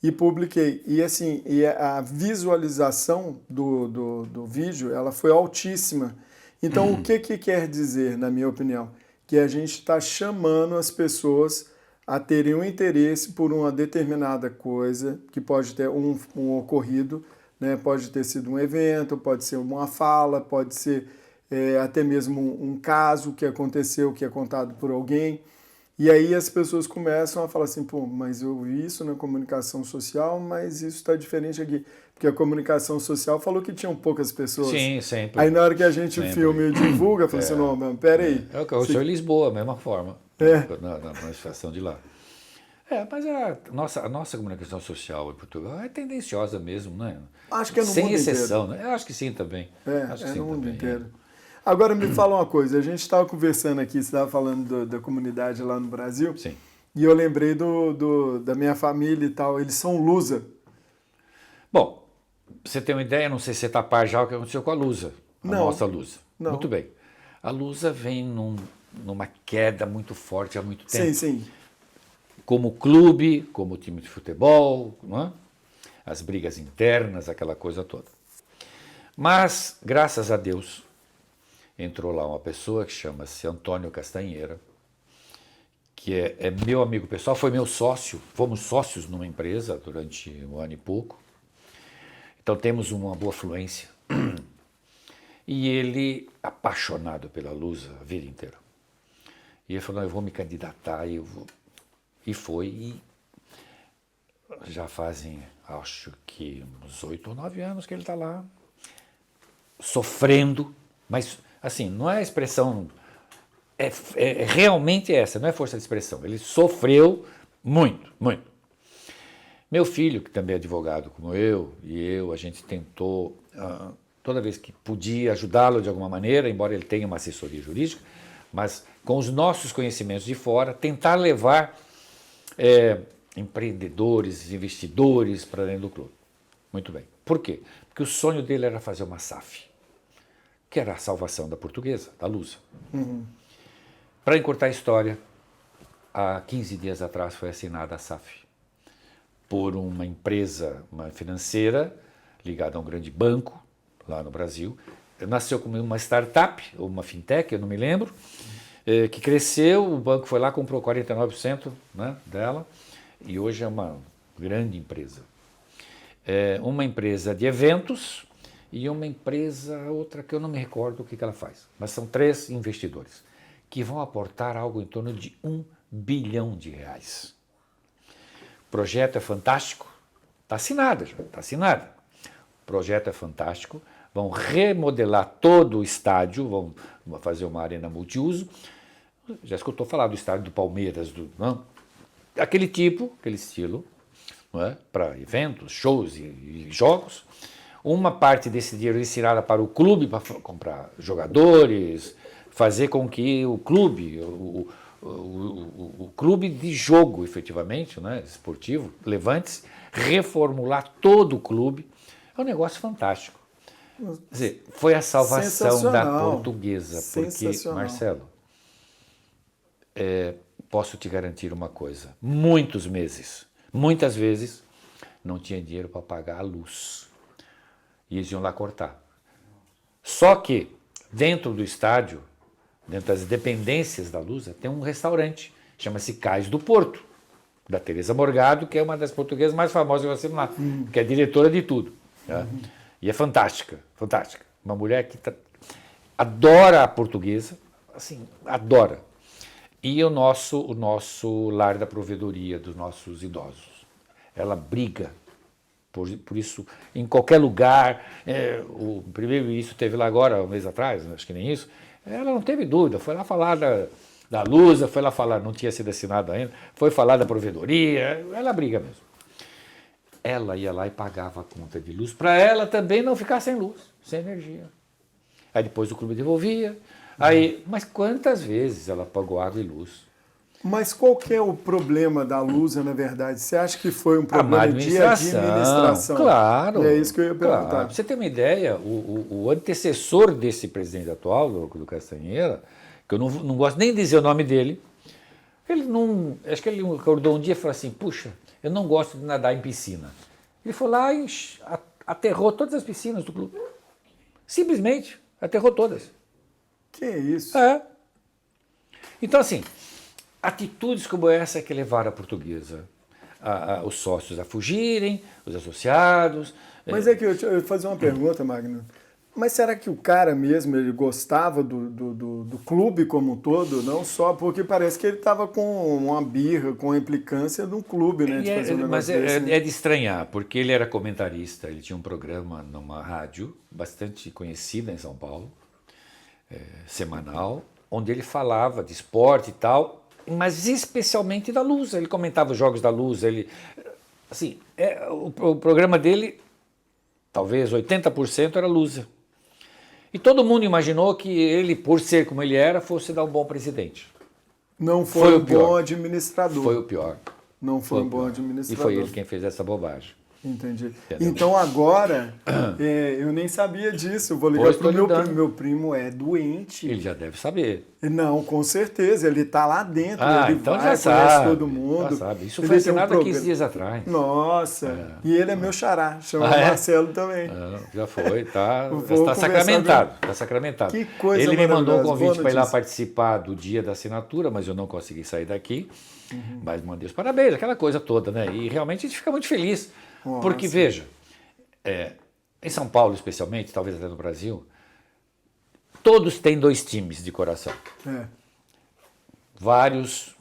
E publiquei. E assim, a visualização do vídeo, ela foi altíssima. Então, o que quer dizer, na minha opinião? Que a gente está chamando as pessoas a terem um interesse por uma determinada coisa, que pode ter um ocorrido, né? Pode ter sido um evento, pode ser uma fala, pode ser até mesmo um caso que aconteceu, que é contado por alguém. E aí as pessoas começam a falar assim, pô, mas eu vi isso na comunicação social, mas isso está diferente aqui. Porque a comunicação social falou que tinham poucas pessoas. Sim, sempre. Aí na hora que a gente filma e divulga, fala assim, não, mas peraí. Eu sou em Lisboa, mesma forma. Na manifestação de lá. Mas a nossa comunicação social em Portugal é tendenciosa mesmo, né? Acho que é no Sem mundo exceção, inteiro. né? Eu acho que sim também. Acho que sim no mundo também, inteiro. Agora me fala uma coisa, a gente estava conversando aqui, você estava falando da comunidade lá no Brasil, Sim. E eu lembrei da minha família e tal, eles são Lusa. Bom, pra você ter uma ideia, não sei se você está a par já o que aconteceu com a Lusa, nossa Lusa. Não. Muito bem. A Lusa vem numa queda muito forte há muito tempo. Sim, sim. Como clube, como time de futebol, não é? As brigas internas, aquela coisa toda. Mas, graças a Deus, entrou lá uma pessoa que chama-se Antônio Castanheira, que é meu amigo pessoal, foi meu sócio, fomos sócios numa empresa durante um ano e pouco, então temos uma boa fluência. E ele, apaixonado pela Lusa a vida inteira. E ele falou, não, eu vou me candidatar, E foi, e já fazem, acho que uns 8 ou 9 anos que ele está lá, sofrendo, mas assim, não é a expressão, realmente essa, não é força de expressão, ele sofreu muito, muito. Meu filho, que também é advogado como a gente tentou, toda vez que podia ajudá-lo de alguma maneira, embora ele tenha uma assessoria jurídica, mas com os nossos conhecimentos de fora, tentar levar empreendedores, investidores para dentro do clube. Muito bem. Por quê? Porque o sonho dele era fazer uma SAF, que era a salvação da Portuguesa, da Lusa. Para encurtar a história, há 15 dias atrás foi assinada a SAF por uma empresa, uma financeira, ligada a um grande banco lá no Brasil. Nasceu como uma startup, ou uma fintech, eu não me lembro, que cresceu, o banco foi lá, comprou 49%, né, dela, e hoje é uma grande empresa. Uma empresa de eventos e uma empresa, outra que eu não me recordo o que ela faz, mas são 3 investidores que vão aportar algo em torno de R$1 bilhão. O projeto é fantástico, está assinado já, está assinado. O projeto é fantástico, vão remodelar todo o estádio, vão fazer uma arena multiuso. Já escutou falar do estádio do Palmeiras, não? Aquele tipo, aquele estilo, não é? Para eventos, shows e jogos. Uma parte desse dinheiro destinada para o clube, para comprar jogadores, fazer com que o clube, o clube de jogo, efetivamente, né, esportivo, Levantes, reformular todo o clube. É um negócio fantástico. Quer dizer, foi a salvação da Portuguesa. Porque, Marcelo, posso te garantir uma coisa. Muitas vezes, não tinha dinheiro para pagar a luz. E eles iam lá cortar. Só que, dentro do estádio, dentro das dependências da Lusa, tem um restaurante, chama-se Cais do Porto, da Teresa Morgado, que é uma das portuguesas mais famosas que você lá, que é diretora de tudo. Tá? E é fantástica, fantástica. Uma mulher que adora a portuguesa, assim, adora. E o nosso lar da provedoria dos nossos idosos. Ela briga por isso, em qualquer lugar. O primeiro-ministro esteve lá agora, um mês atrás, acho que nem isso. Ela não teve dúvida, foi lá falar da Lusa, foi lá falar, não tinha sido assinado ainda, foi falar da provedoria, ela briga mesmo. Ela ia lá e pagava a conta de luz para ela também não ficar sem luz, sem energia. Aí depois o clube devolvia. Mas quantas vezes ela pagou água e luz? Mas qual que é o problema da Lusa, na verdade? Você acha que foi um problema de administração? Claro. E é isso que eu ia perguntar. Claro. Pra você ter uma ideia, o antecessor desse presidente atual, do Castanheira, que eu não gosto nem de dizer o nome dele, acho que ele acordou um dia e falou assim, puxa, eu não gosto de nadar em piscina. Ele foi lá e aterrou todas as piscinas do clube. Simplesmente, aterrou todas. Que isso? Então, assim, atitudes como essa é que levaram a Portuguesa, os sócios a fugirem, os associados. Mas é que eu ia fazer uma pergunta, Magno. Mas será que o cara mesmo, ele gostava do clube como um todo? Não só porque parece que ele estava com uma birra, com a implicância de um clube, né? De fazer um Mas desse, né? é de estranhar, porque ele era comentarista, ele tinha um programa numa rádio bastante conhecida em São Paulo, semanal, onde ele falava de esporte e tal, mas especialmente da Lusa. Ele comentava os jogos da Lusa. Assim, o programa dele, talvez 80% era Lusa. E todo mundo imaginou que ele, por ser como ele era, fosse dar um bom presidente. Não foi um bom administrador. Foi o pior. Não foi um bom administrador. E foi ele quem fez essa bobagem. Entendi. Entendeu? Então agora, eu nem sabia disso. Eu vou ligar pro meu primo. Meu primo é doente. Ele já deve saber. Não, com certeza. Ele está lá dentro. Ele então vai, já sabe. todo mundo. Já sabe. Isso foi assinado há 15 dias atrás. Nossa. E ele é meu xará. Chama Marcelo também. Já foi. Está sacramentado. Está sacramentado. Que coisa Ele me mandou um maravilhosa. convite para ir lá participar do dia da assinatura, mas eu não consegui sair daqui. Mas mandei os parabéns, aquela coisa toda, né? E realmente a gente fica muito feliz. Nossa. Porque, veja, em São Paulo especialmente, talvez até no Brasil, todos têm 2 times de coração. Vários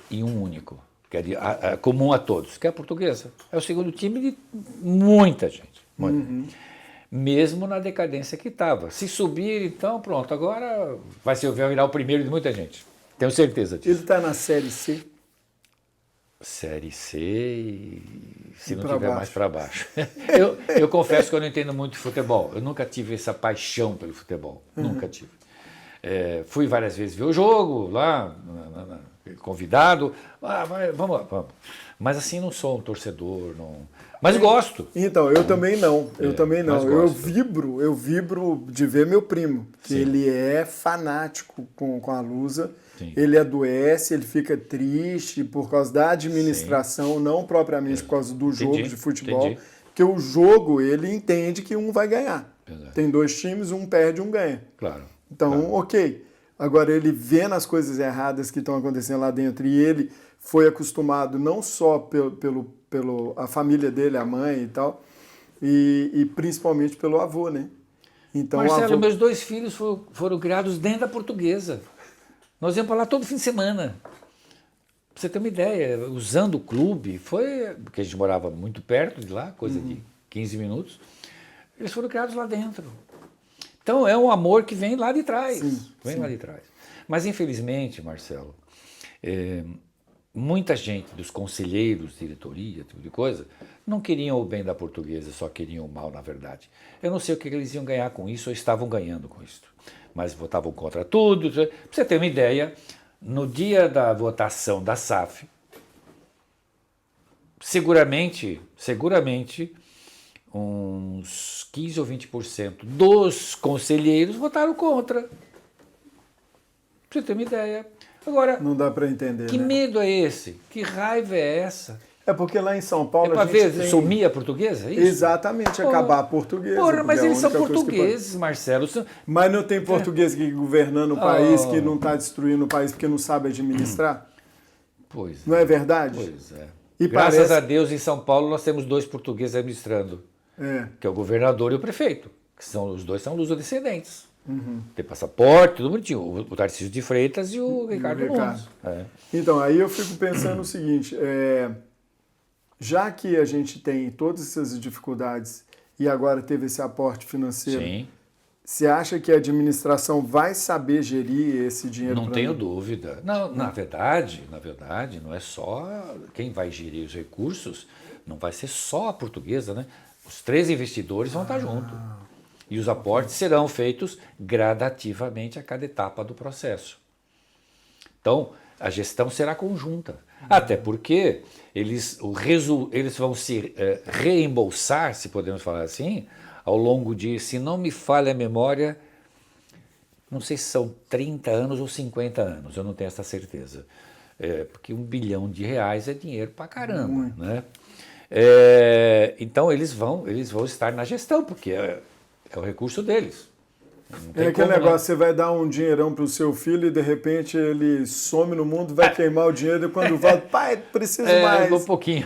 e um único, que é comum a todos, que é a Portuguesa. É o segundo time de muita gente. Mesmo na decadência que estava. Se subir, então, pronto, agora vai virar o primeiro de muita gente. Tenho certeza disso. Ele está na Série C? Série C e se não tiver baixo. Mais para baixo. eu confesso que eu não entendo muito de futebol. Eu nunca tive essa paixão pelo futebol. Nunca tive. Fui várias vezes ver o jogo lá, convidado. Vamos lá, vamos. Mas assim, não sou um torcedor. Mas gosto. Então, eu também não. Eu também não. Eu gosto. vibro de ver meu primo, que Sim. ele é fanático com a Lusa. Sim. Ele adoece, ele fica triste por causa da administração, não propriamente por causa do jogo de futebol. Entendi. Porque o jogo, ele entende que um vai ganhar. Exato. Tem 2 times, um perde, um ganha. Claro. Então, ok. Agora, ele vendo as coisas erradas que estão acontecendo lá dentro e ele foi acostumado não só pelo a família dele, a mãe e tal, e principalmente pelo avô, né? Então, Marcelo, meus 2 filhos foram criados dentro da Portuguesa. Nós íamos para lá todo fim de semana. Pra você ter uma ideia, usando o clube, porque a gente morava muito perto de lá, coisa de 15 minutos, eles foram criados lá dentro. Então é um amor que vem lá de trás. Vem sim. lá de trás. Mas infelizmente, Marcelo, muita gente dos conselheiros, diretoria, tipo de coisa, não queriam o bem da Portuguesa, só queriam o mal, na verdade. Eu não sei o que eles iam ganhar com isso ou estavam ganhando com isso. Mas votavam contra tudo. Para você ter uma ideia, no dia da votação da SAF, seguramente, uns 15 ou 20% dos conselheiros votaram contra. Pra você ter uma ideia. Agora, Não dá para entender, que né? medo é esse? Que raiva é essa? É porque lá em São É Paulo para a gente ver tem... sumir a portuguesa? É isso? Exatamente, acabar a portuguesa. Porra, mas porque é a eles são única coisa que pode- portugueses, Marcelo. Mas não tem português que governando o país, que não está destruindo o país porque não sabe administrar? Pois Não é verdade? Pois é. E Graças parece- a Deus, em São Paulo, nós temos 2 portugueses administrando, É. que é o governador e o prefeito, que os dois são lusodescendentes. Uhum. Tem passaporte, tudo bonitinho. O Tarcísio de Freitas e o Ricardo Ricardo. Nunes. É. Então, aí eu fico pensando o seguinte, já que a gente tem todas essas dificuldades e agora teve esse aporte financeiro, Sim, você acha que a administração vai saber gerir esse dinheiro? não pra tenho mim? dúvida. Não, na verdade, não é só quem vai gerir os recursos, não vai ser só a portuguesa, né? Os 3 investidores vão estar junto. E os aportes serão feitos gradativamente a cada etapa do processo. Então, a gestão será conjunta. Até porque eles vão se reembolsar, se podemos falar assim, ao longo de, se não me falha a memória, não sei se são 30 anos ou 50 anos, eu não tenho essa certeza. Porque R$1 bilhão é dinheiro pra caramba, né? Então eles vão estar na gestão, porque é o recurso deles. Não tem É aquele como, negócio, você vai dar um dinheirão pro seu filho e de repente ele some no mundo, vai queimar o dinheiro e quando volta, pai, preciso mais. Um pouquinho.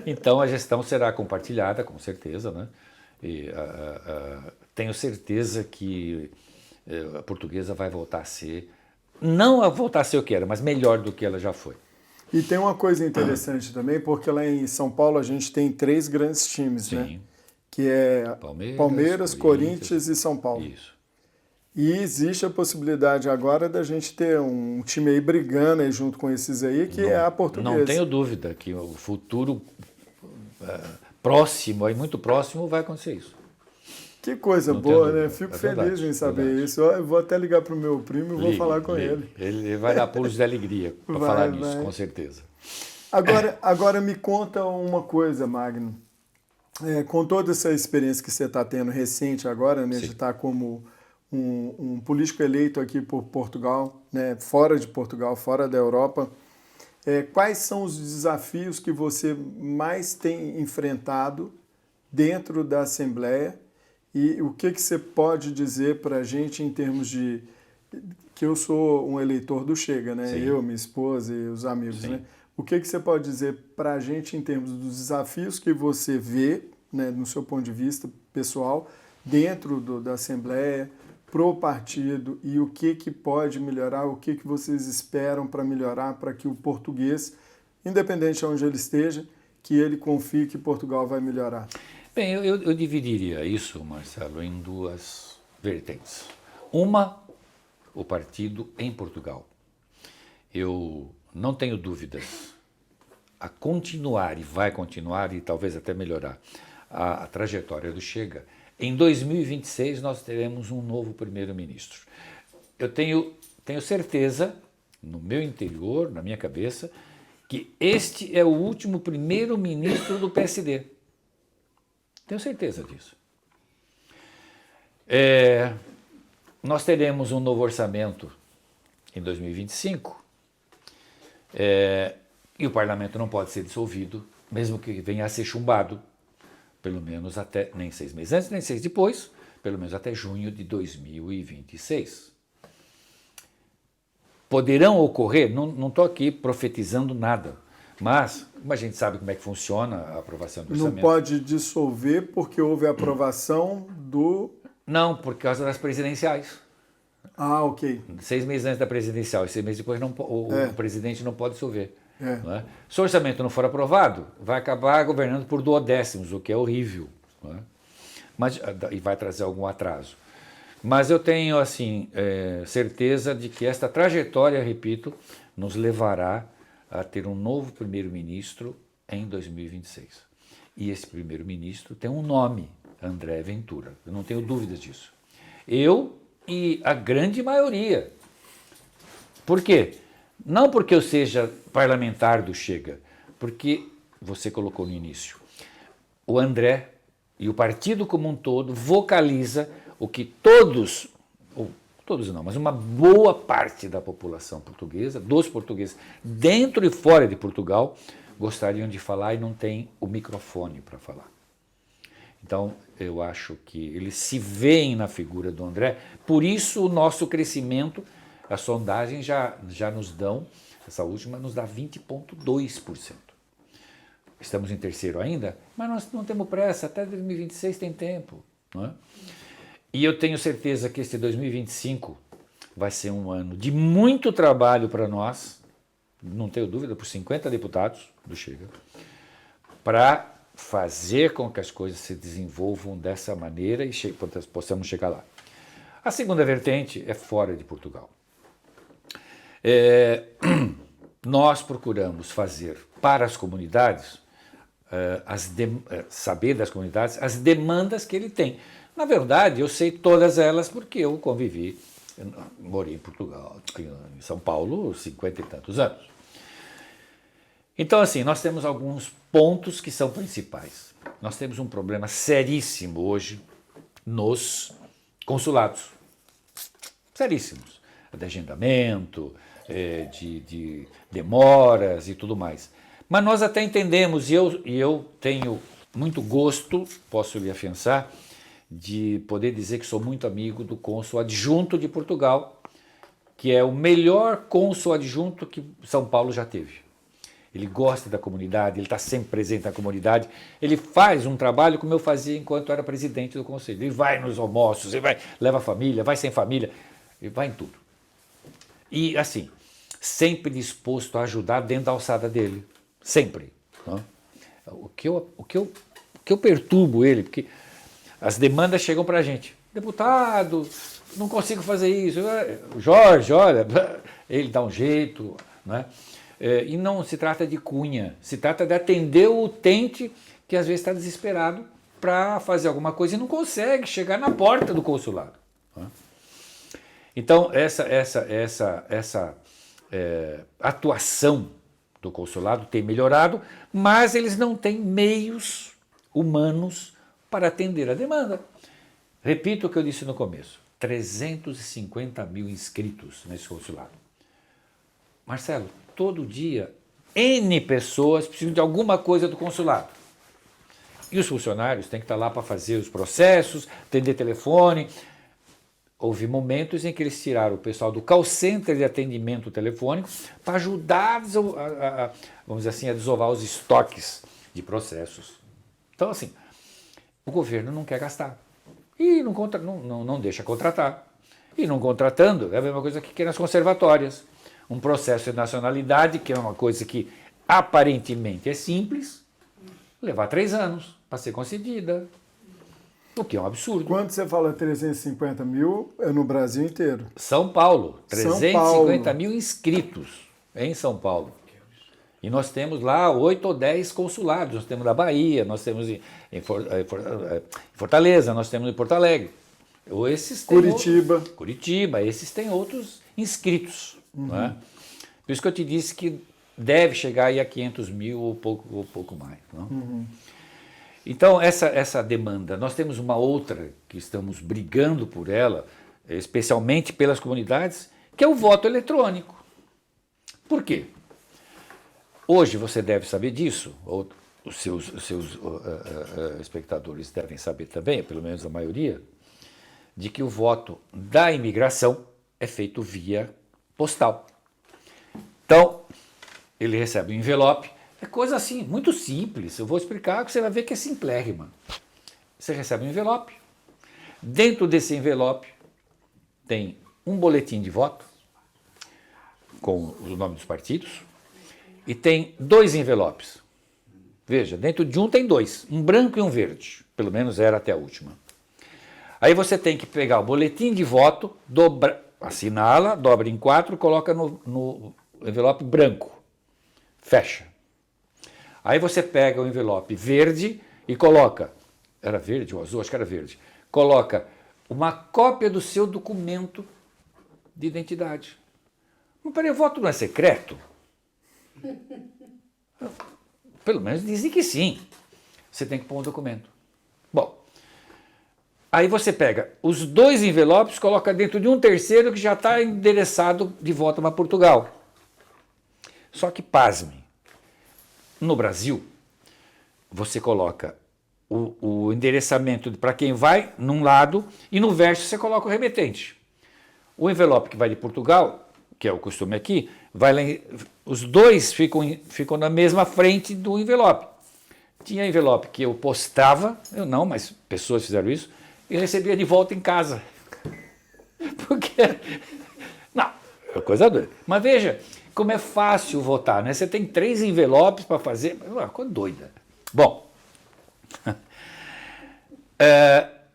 Então a gestão será compartilhada, com certeza, né? E, tenho certeza que a portuguesa vai voltar a ser, não a voltar a ser o que era, mas melhor do que ela já foi. E tem uma coisa interessante também, porque lá em São Paulo a gente tem 3 grandes times, né? Sim. Que é Palmeiras, Corinthians e São Paulo. Isso. E existe a possibilidade agora da gente ter um time aí brigando aí junto com esses aí, que é a portuguesa. Não tenho dúvida que o futuro próximo, aí muito próximo, vai acontecer isso. Que coisa Não tenho boa, dúvida. né? Fico É feliz verdade, em saber verdade. isso. Eu vou até ligar pro meu primo e vou Ligue, falar com ligue. ele. Ele vai dar pulos de alegria para Vai, falar nisso, vai. com certeza. Agora me conta uma coisa, Magno. Com toda essa experiência que você está tendo recente agora, né, de Sim. estar como um político eleito aqui por Portugal, né, fora de Portugal, fora da Europa, quais são os desafios que você mais tem enfrentado dentro da Assembleia e o que você pode dizer para a gente em termos de... que eu sou um eleitor do Chega, né? Sim. Eu, minha esposa e os amigos, Sim. né? O que você pode dizer para a gente em termos dos desafios que você vê, né, no seu ponto de vista pessoal, dentro da Assembleia, pro partido e o que pode melhorar, o que vocês esperam para melhorar, para que o português, independente de onde ele esteja, que ele confie que Portugal vai melhorar? Bem, eu dividiria isso, Marcelo, em 2 vertentes. Uma, o partido em Portugal. Eu não tenho dúvidas a continuar, e vai continuar, e talvez até melhorar, a trajetória do Chega. Em 2026 nós teremos um novo primeiro-ministro. Eu tenho certeza, no meu interior, na minha cabeça, que este é o último primeiro-ministro do PSD. Tenho certeza disso. Nós teremos um novo orçamento em 2025 e o parlamento não pode ser dissolvido, mesmo que venha a ser chumbado, pelo menos até, nem 6 meses antes, nem 6 depois, pelo menos até junho de 2026. Poderão ocorrer, não estou aqui profetizando nada, mas como a gente sabe como é que funciona a aprovação do orçamento. Não pode dissolver porque houve a aprovação do... Não, por causa das presidenciais. Ah, ok. 6 meses antes da presidencial e 6 meses depois o presidente não pode dissolver. Não é? Se o orçamento não for aprovado, vai acabar governando por duodécimos, o que é horrível. Não é? Mas, e vai trazer algum atraso. Mas eu tenho, assim, certeza de que esta trajetória, repito, nos levará a ter um novo primeiro-ministro em 2026. E esse primeiro-ministro tem um nome, André Ventura. Eu não tenho dúvidas disso. Eu e a grande maioria. Por quê? Não porque eu seja parlamentar do Chega, porque você colocou no início. O André e o partido como um todo vocaliza o que todos não, mas uma boa parte da população portuguesa, dos portugueses, dentro e fora de Portugal, gostariam de falar e não tem o microfone para falar. Então, eu acho que eles se veem na figura do André, por isso o nosso crescimento, as sondagens já nos dão, essa última nos dá 20,2%. Estamos em terceiro ainda, mas nós não temos pressa, até 2026 tem tempo, não é? E eu tenho certeza que este 2025 vai ser um ano de muito trabalho para nós, não tenho dúvida, por 50 deputados do Chega, para fazer com que as coisas se desenvolvam dessa maneira e possamos chegar lá. A segunda vertente é fora de Portugal. Nós procuramos fazer para as comunidades, saber das comunidades, as demandas que ele tem. Na verdade, eu sei todas elas porque eu convivi, morei em Portugal, em São Paulo, 50 e tantos anos. Então, assim, nós temos alguns pontos que são principais. Nós temos um problema seríssimo hoje nos consulados. Seríssimos. De agendamento, de demoras e tudo mais. Mas nós até entendemos, e eu tenho muito gosto, posso lhe afiançar, de poder dizer que sou muito amigo do cônsul adjunto de Portugal, que é o melhor cônsul adjunto que São Paulo já teve. Ele gosta da comunidade, ele está sempre presente na comunidade, ele faz um trabalho como eu fazia enquanto era presidente do conselho. Ele vai nos almoços, ele leva a família, vai sem família, ele vai em tudo. E assim, sempre disposto a ajudar dentro da alçada dele, sempre. Não? O que eu perturbo ele, porque as demandas chegam para a gente. Deputado, não consigo fazer isso. Jorge, olha, ele dá um jeito, né? E não se trata de cunha, se trata de atender o utente que às vezes está desesperado para fazer alguma coisa e não consegue chegar na porta do consulado. Né? Então, essa atuação do consulado tem melhorado, mas eles não têm meios humanos para atender a demanda. Repito o que eu disse no começo, 350 mil inscritos nesse consulado. Marcelo, todo dia, N pessoas precisam de alguma coisa do consulado. E os funcionários têm que estar lá para fazer os processos, atender telefone. Houve momentos em que eles tiraram o pessoal do call center de atendimento telefônico para ajudar vamos dizer assim, a desovar os estoques de Então, assim, o governo não quer gastar e não deixa contratar. E não contratando é a mesma coisa que nas conservatórias. Um processo de nacionalidade, que é uma coisa que aparentemente é simples, levar 3 anos para ser concedida, o que é um absurdo. Quando você fala 350 mil, é no Brasil inteiro. São Paulo, 350 mil inscritos em São Paulo. E nós temos lá 8 ou 10 consulados, nós temos na Bahia, nós temos em Fortaleza, nós temos em Porto Alegre. Curitiba, esses têm outros inscritos. Uhum. Não é? Por isso que eu te disse que deve chegar aí a 500 mil ou pouco mais. Não? Uhum. Então, essa demanda, nós temos uma outra que estamos brigando por ela, especialmente pelas comunidades, que é o voto eletrônico. Por quê? Hoje você deve saber disso, ou os seus espectadores devem saber também, pelo menos a maioria, de que o voto da imigração é feito via postal. Então, ele recebe um envelope, é coisa assim, muito simples, eu vou explicar que você vai ver que é simplérrima. Você recebe um envelope, dentro desse envelope tem um boletim de voto, com o nome dos partidos, e tem 2 envelopes. Veja, dentro de um tem 2, um branco e um verde, pelo menos era até a última. Aí você tem que pegar o boletim de voto, assinala, dobra em 4, coloca no envelope branco. Fecha. Aí você pega o envelope verde e coloca, era verde ou azul? Acho que era verde. Coloca uma cópia do seu documento de identidade. Mas peraí, o voto não é secreto? Pelo menos dizem que sim. Você tem que pôr um documento. Bom, aí você pega os 2 envelopes, coloca dentro de um terceiro que já está endereçado de volta para Portugal. Só que, pasme, no Brasil, você coloca o endereçamento para quem vai num lado e no verso você coloca o remetente. O envelope que vai de Portugal, que é o costume aqui, vai lá, os 2 ficam na mesma frente do envelope. Tinha envelope que eu postava, eu não, mas pessoas fizeram isso, e recebia de volta em casa. Porque, não, é coisa doida. Mas veja, como é fácil votar, né? Você tem 3 envelopes para fazer, coisa doida. Bom,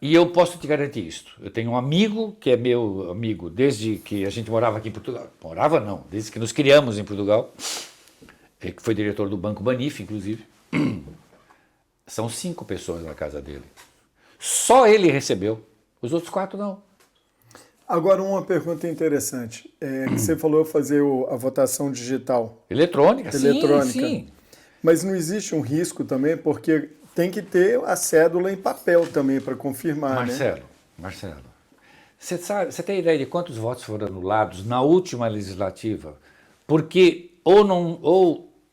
e eu posso te garantir isso. Eu tenho um amigo que é meu amigo desde que a gente morava aqui em Portugal. Morava não, desde que nos criamos em Portugal, que foi diretor do Banco Banif, inclusive. São 5 pessoas na casa dele. Só ele recebeu, os outros 4 não. Agora, uma pergunta interessante. Que você falou fazer a votação digital. Eletrônica, Eletrônica. Sim. Mas não existe um risco também, porque tem que ter a cédula em papel também para confirmar, né? Marcelo, você tem ideia de quantos votos foram anulados na última legislativa? Porque ou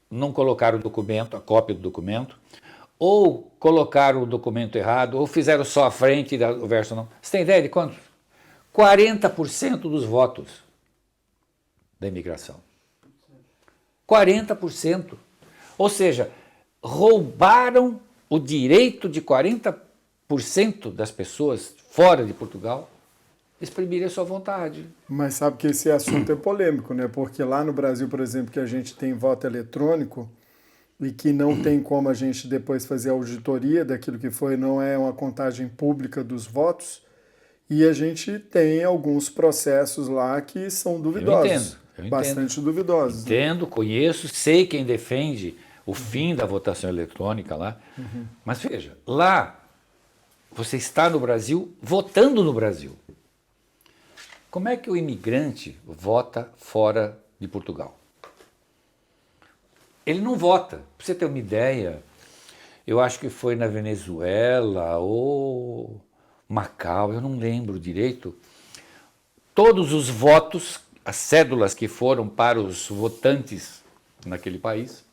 não colocaram o documento, a cópia do documento, ou colocaram o documento errado, ou fizeram só a frente e o verso não. Você tem ideia de quantos? 40% dos votos da imigração. 40%. Ou seja, roubaram o direito de 40% das pessoas fora de Portugal exprimirem a sua vontade. Mas sabe que esse assunto é polêmico, né? Porque lá no Brasil, por exemplo, que a gente tem voto eletrônico e que não tem como a gente depois fazer auditoria daquilo que foi, não é uma contagem pública dos votos, e a gente tem alguns processos lá que são duvidosos. Eu entendo. Bastante duvidosos. Entendo, conheço, sei quem defende o fim da votação eletrônica lá. Mas veja, lá você está no Brasil, votando no Brasil. Como é que o imigrante vota fora de Portugal? Ele não vota. Para você ter uma ideia, eu acho que foi na Venezuela ou Macau, eu não lembro direito. Todos os votos, as cédulas que foram para os votantes naquele país,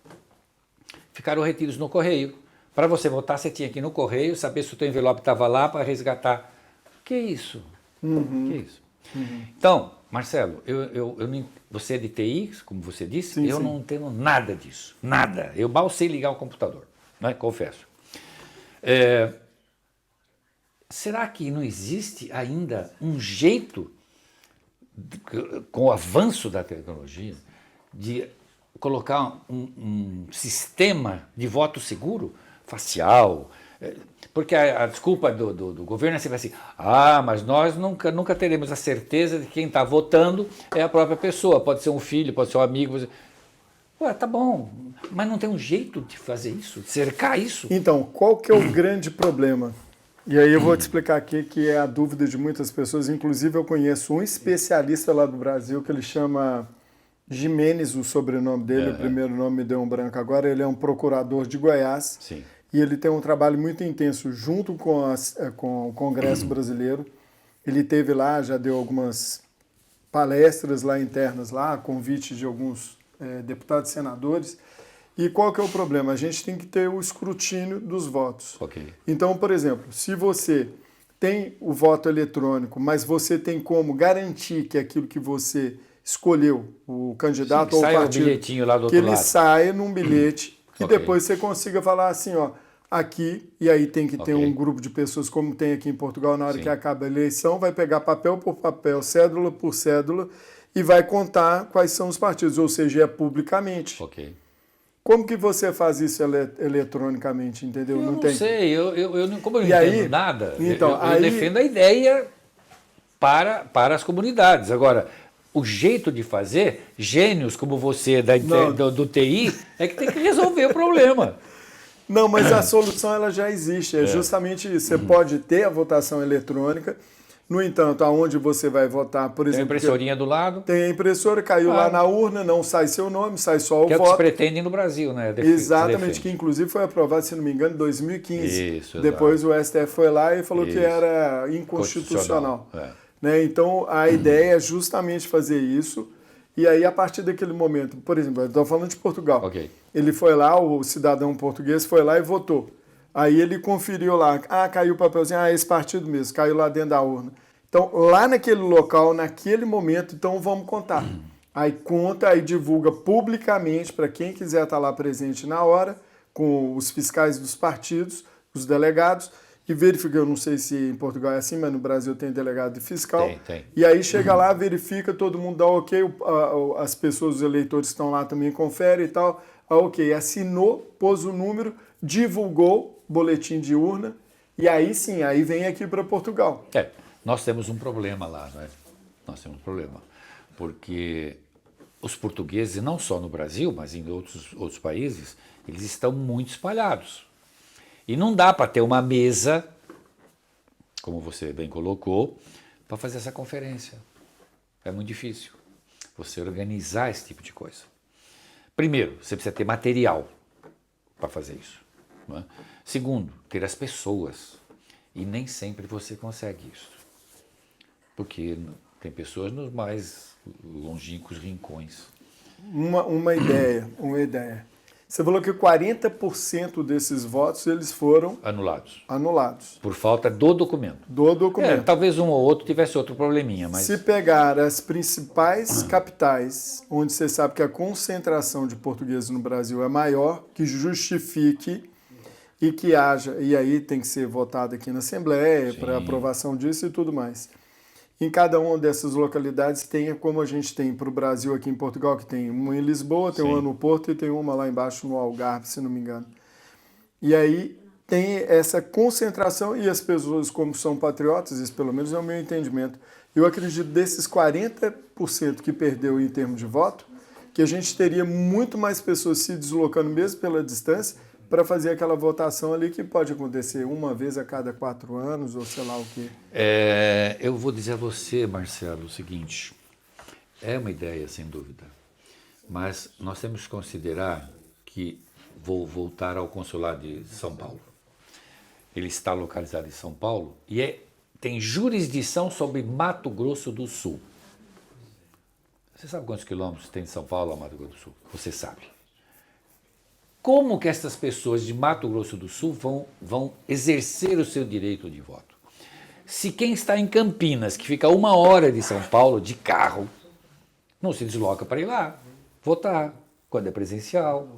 ficaram retidos no correio. Para você votar, você tinha que ir no correio, saber se o teu envelope estava lá para resgatar. Que isso? Que isso? Então, Marcelo, você é de TI, como você disse, sim, eu sim. não entendo nada disso. Nada. Eu mal sei ligar o computador, né? Confesso. Será que não existe ainda um jeito, com o avanço da tecnologia, de colocar um sistema de voto seguro, facial? Porque a desculpa do governo é sempre assim, mas nós nunca teremos a certeza de que quem está votando é a própria pessoa, pode ser um filho, pode ser um amigo. Ué, tá bom, mas não tem um jeito de fazer isso, de cercar isso? Então, qual que é o grande problema? E aí eu vou te explicar aqui que é a dúvida de muitas pessoas, inclusive eu conheço um especialista lá do Brasil que ele chama Jimenez, o sobrenome dele, o primeiro nome me deu um branco agora, ele é um procurador de Goiás. Sim. E ele tem um trabalho muito intenso junto com o Congresso Brasileiro. Ele teve lá, já deu algumas palestras lá internas, lá, a convite de alguns deputados e senadores. E qual que é o problema? A gente tem que ter o escrutínio dos votos. Ok. Então, por exemplo, se você tem o voto eletrônico, mas você tem como garantir que aquilo que você escolheu, o candidato ou o partido, um bilhetinho lá do que outro ele lado. saia num bilhete, que Ok. depois você consiga falar assim, ó, aqui, e aí tem que ter um grupo de pessoas, como tem aqui em Portugal, na hora que acaba a eleição, vai pegar papel por papel, cédula por cédula, e vai contar quais são os partidos, ou seja, é publicamente. Ok. Como que você faz isso eletronicamente, entendeu? Eu não tem. sei, como eu não E entendo aí, nada, então, eu aí, defendo a ideia para as comunidades. Agora, o jeito de fazer, gênios como você do TI, é que tem que resolver o problema. Não, mas a solução ela já existe. É justamente isso. Você pode ter a votação eletrônica. No entanto, aonde você vai votar, por Tem a exemplo... impressorinha do lado. Tem a impressora, caiu lá na urna, não sai seu nome, sai só o que é o voto. que se pretende no Brasil, né? Exatamente, que inclusive foi aprovado, se não me engano, em 2015. Isso, depois o STF foi lá e falou que Isso. era inconstitucional. É. Né? Então, a ideia é justamente fazer isso. E aí, a partir daquele momento, por exemplo, eu estou falando de Portugal. Ok. Ele foi lá, o cidadão português foi lá e votou. Aí ele conferiu lá, caiu o papelzinho, esse partido mesmo, caiu lá dentro da urna. Então, lá naquele local, naquele momento, então vamos contar. Aí conta, aí divulga publicamente para quem quiser estar lá presente na hora, com os fiscais dos partidos, os delegados, e verifica, eu não sei se em Portugal é assim, mas no Brasil tem delegado e fiscal. Tem. E aí chega lá, verifica, todo mundo dá ok, as pessoas, os eleitores que estão lá também conferem e tal. Ok, assinou, pôs o número, divulgou boletim de urna, e aí sim, aí vem aqui para Portugal. Nós temos um problema lá, né? Nós temos um problema, porque os portugueses, não só no Brasil, mas em outros países, eles estão muito espalhados. E não dá para ter uma mesa, como você bem colocou, para fazer essa conferência. É muito difícil você organizar esse tipo de coisa. Primeiro, você precisa ter material para fazer isso. Não é? Segundo, ter as pessoas. E nem sempre você consegue isso. Porque tem pessoas nos mais longínquos rincões. Uma ideia. Você falou que 40% desses votos eles foram anulados. Por falta do documento. Talvez um ou outro tivesse outro probleminha, mas... Se pegar as principais capitais, onde você sabe que a concentração de portugueses no Brasil é maior, que justifique e que haja, e aí tem que ser votado aqui na Assembleia para aprovação disso e tudo mais. Em cada uma dessas localidades tem, como a gente tem para o Brasil aqui em Portugal, que tem uma em Lisboa, tem uma no Porto e tem uma lá embaixo no Algarve, se não me engano. E aí tem essa concentração e as pessoas, como são patriotas, isso pelo menos é o meu entendimento, eu acredito desses 40% que perdeu em termos de voto, que a gente teria muito mais pessoas se deslocando mesmo pela distância para fazer aquela votação ali que pode acontecer uma vez a cada 4 anos ou sei lá o quê. Eu vou dizer a você, Marcelo, o seguinte, é uma ideia sem dúvida, mas nós temos que considerar que vou voltar ao consulado de São Paulo. Ele está localizado em São Paulo e tem jurisdição sobre Mato Grosso do Sul. Você sabe quantos quilômetros tem de São Paulo a Mato Grosso do Sul? Você sabe. Como que essas pessoas de Mato Grosso do Sul vão exercer o seu direito de voto? Se quem está em Campinas, que fica 1 hora de São Paulo, de carro, não se desloca para ir lá votar, quando é presencial.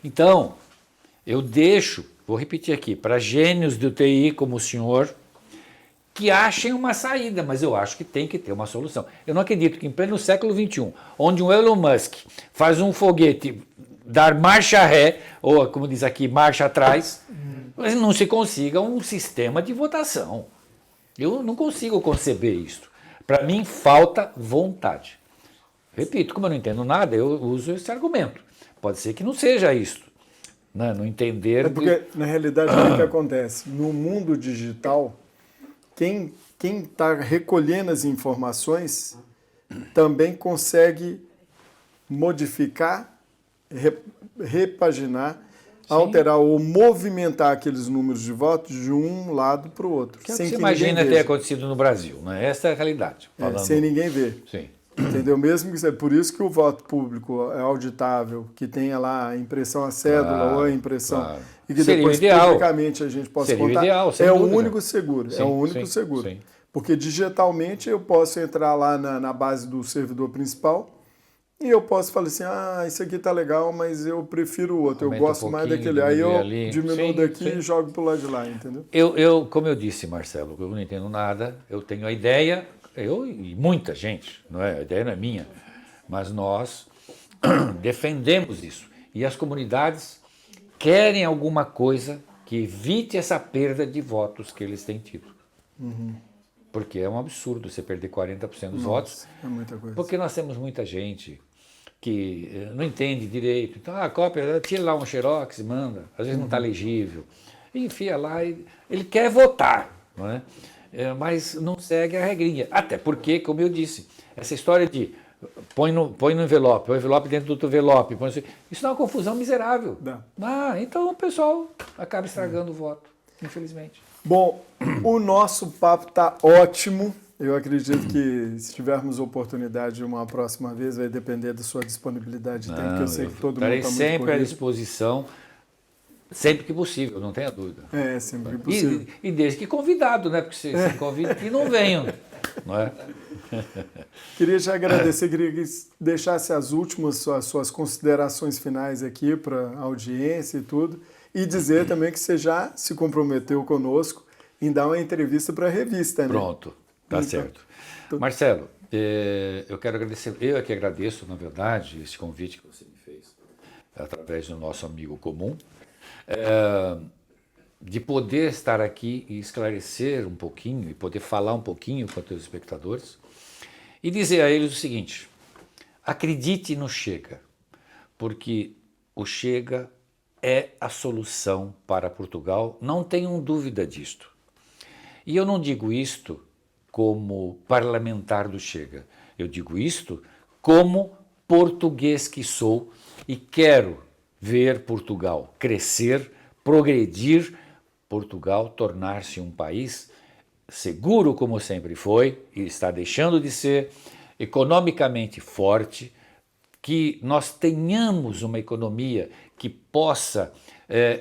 Então, eu deixo, vou repetir aqui, para gênios do TI como o senhor, que achem uma saída, mas eu acho que tem que ter uma solução. Eu não acredito que em pleno século XXI, onde o Elon Musk faz um foguete dar marcha ré, ou como diz aqui, marcha atrás, mas não se consiga um sistema de votação. Eu não consigo conceber isso. Para mim, falta vontade. Repito, como eu não entendo nada, eu uso esse argumento. Pode ser que não seja isso. Né? Não entender... porque, na realidade, o que acontece? No mundo digital, quem está recolhendo as informações também consegue modificar, repaginar, alterar ou movimentar aqueles números de votos de um lado para o outro. Que é o que você imagina ter acontecido no Brasil, né? Essa é a realidade. Sem ninguém ver. Sim. Entendeu? Mesmo que por isso que o voto público é auditável, que tenha lá a impressão a cédula ou a impressão e que depois publicamente a gente possa contar. É o único seguro. Sim, é o único seguro. Sim. Porque digitalmente eu posso entrar lá na base do servidor principal e eu posso falar assim, isso aqui tá legal, mas eu prefiro o outro, eu gosto mais daquele. Aí eu diminuo daqui e jogo pro lado de lá, entendeu? Como eu disse, Marcelo, eu não entendo nada, eu tenho a ideia, eu e muita gente, não é? A ideia não é minha, mas nós defendemos isso. E as comunidades querem alguma coisa que evite essa perda de votos que eles têm tido. Porque é um absurdo você perder 40% dos votos. É muita coisa. Porque nós temos muita gente que não entende direito. Então, a cópia, tira lá um xerox e manda. Às vezes não está legível. Enfia lá, ele quer votar, não é? Mas não segue a regrinha. Até porque, como eu disse, essa história de põe no envelope, põe o envelope dentro do outro envelope, isso é uma confusão miserável. Então o pessoal acaba estragando o voto, infelizmente. Bom, o nosso papo está ótimo. Eu acredito que se tivermos oportunidade de uma próxima vez, vai depender da sua disponibilidade de tempo, porque eu sei que todo mundo está muito sempre à corrido. disposição, sempre que possível, não tenha dúvida. Sempre que possível. E desde que convidado, né? Porque se convida que não venham, não é? Queria te agradecer, queria que deixasse as suas considerações finais aqui para a audiência e tudo, e dizer também que você já se comprometeu conosco em dar uma entrevista para a revista, né? Pronto, tá certo. Marcelo, eu quero agradecer, eu é que agradeço, na verdade, esse convite que você me fez, através do nosso amigo comum, de poder estar aqui e esclarecer um pouquinho, e poder falar um pouquinho com os espectadores, e dizer a eles o seguinte: acredite no Chega, porque o Chega é a solução para Portugal, não tenham dúvida disto. E eu não digo isto como parlamentar do Chega, eu digo isto como português que sou e quero ver Portugal crescer, progredir, Portugal tornar-se um país seguro como sempre foi e está deixando de ser, economicamente forte, que nós tenhamos uma economia que possa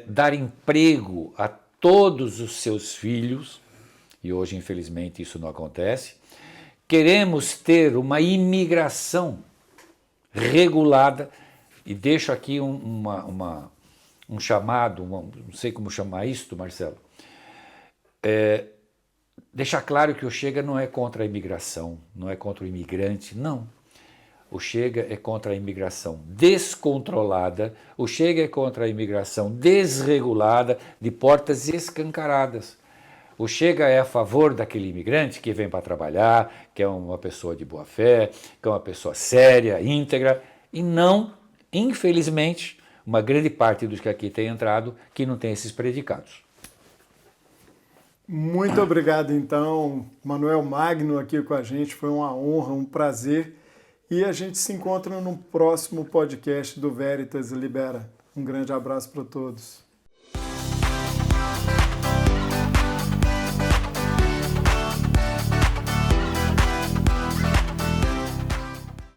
dar emprego a todos os seus filhos, e hoje infelizmente isso não acontece. Queremos ter uma imigração regulada, e deixo aqui um chamado, não sei como chamar isto, Marcelo, deixar claro que o Chega não é contra a imigração, não é contra o imigrante, não. O Chega é contra a imigração descontrolada, o Chega é contra a imigração desregulada, de portas escancaradas. O Chega é a favor daquele imigrante que vem para trabalhar, que é uma pessoa de boa fé, que é uma pessoa séria, íntegra, e não, infelizmente, uma grande parte dos que aqui têm entrado que não tem esses predicados. Muito obrigado, então, Manuel Magno aqui com a gente, foi uma honra, um prazer, e a gente se encontra no próximo podcast do Veritas Libera. Um grande abraço para todos.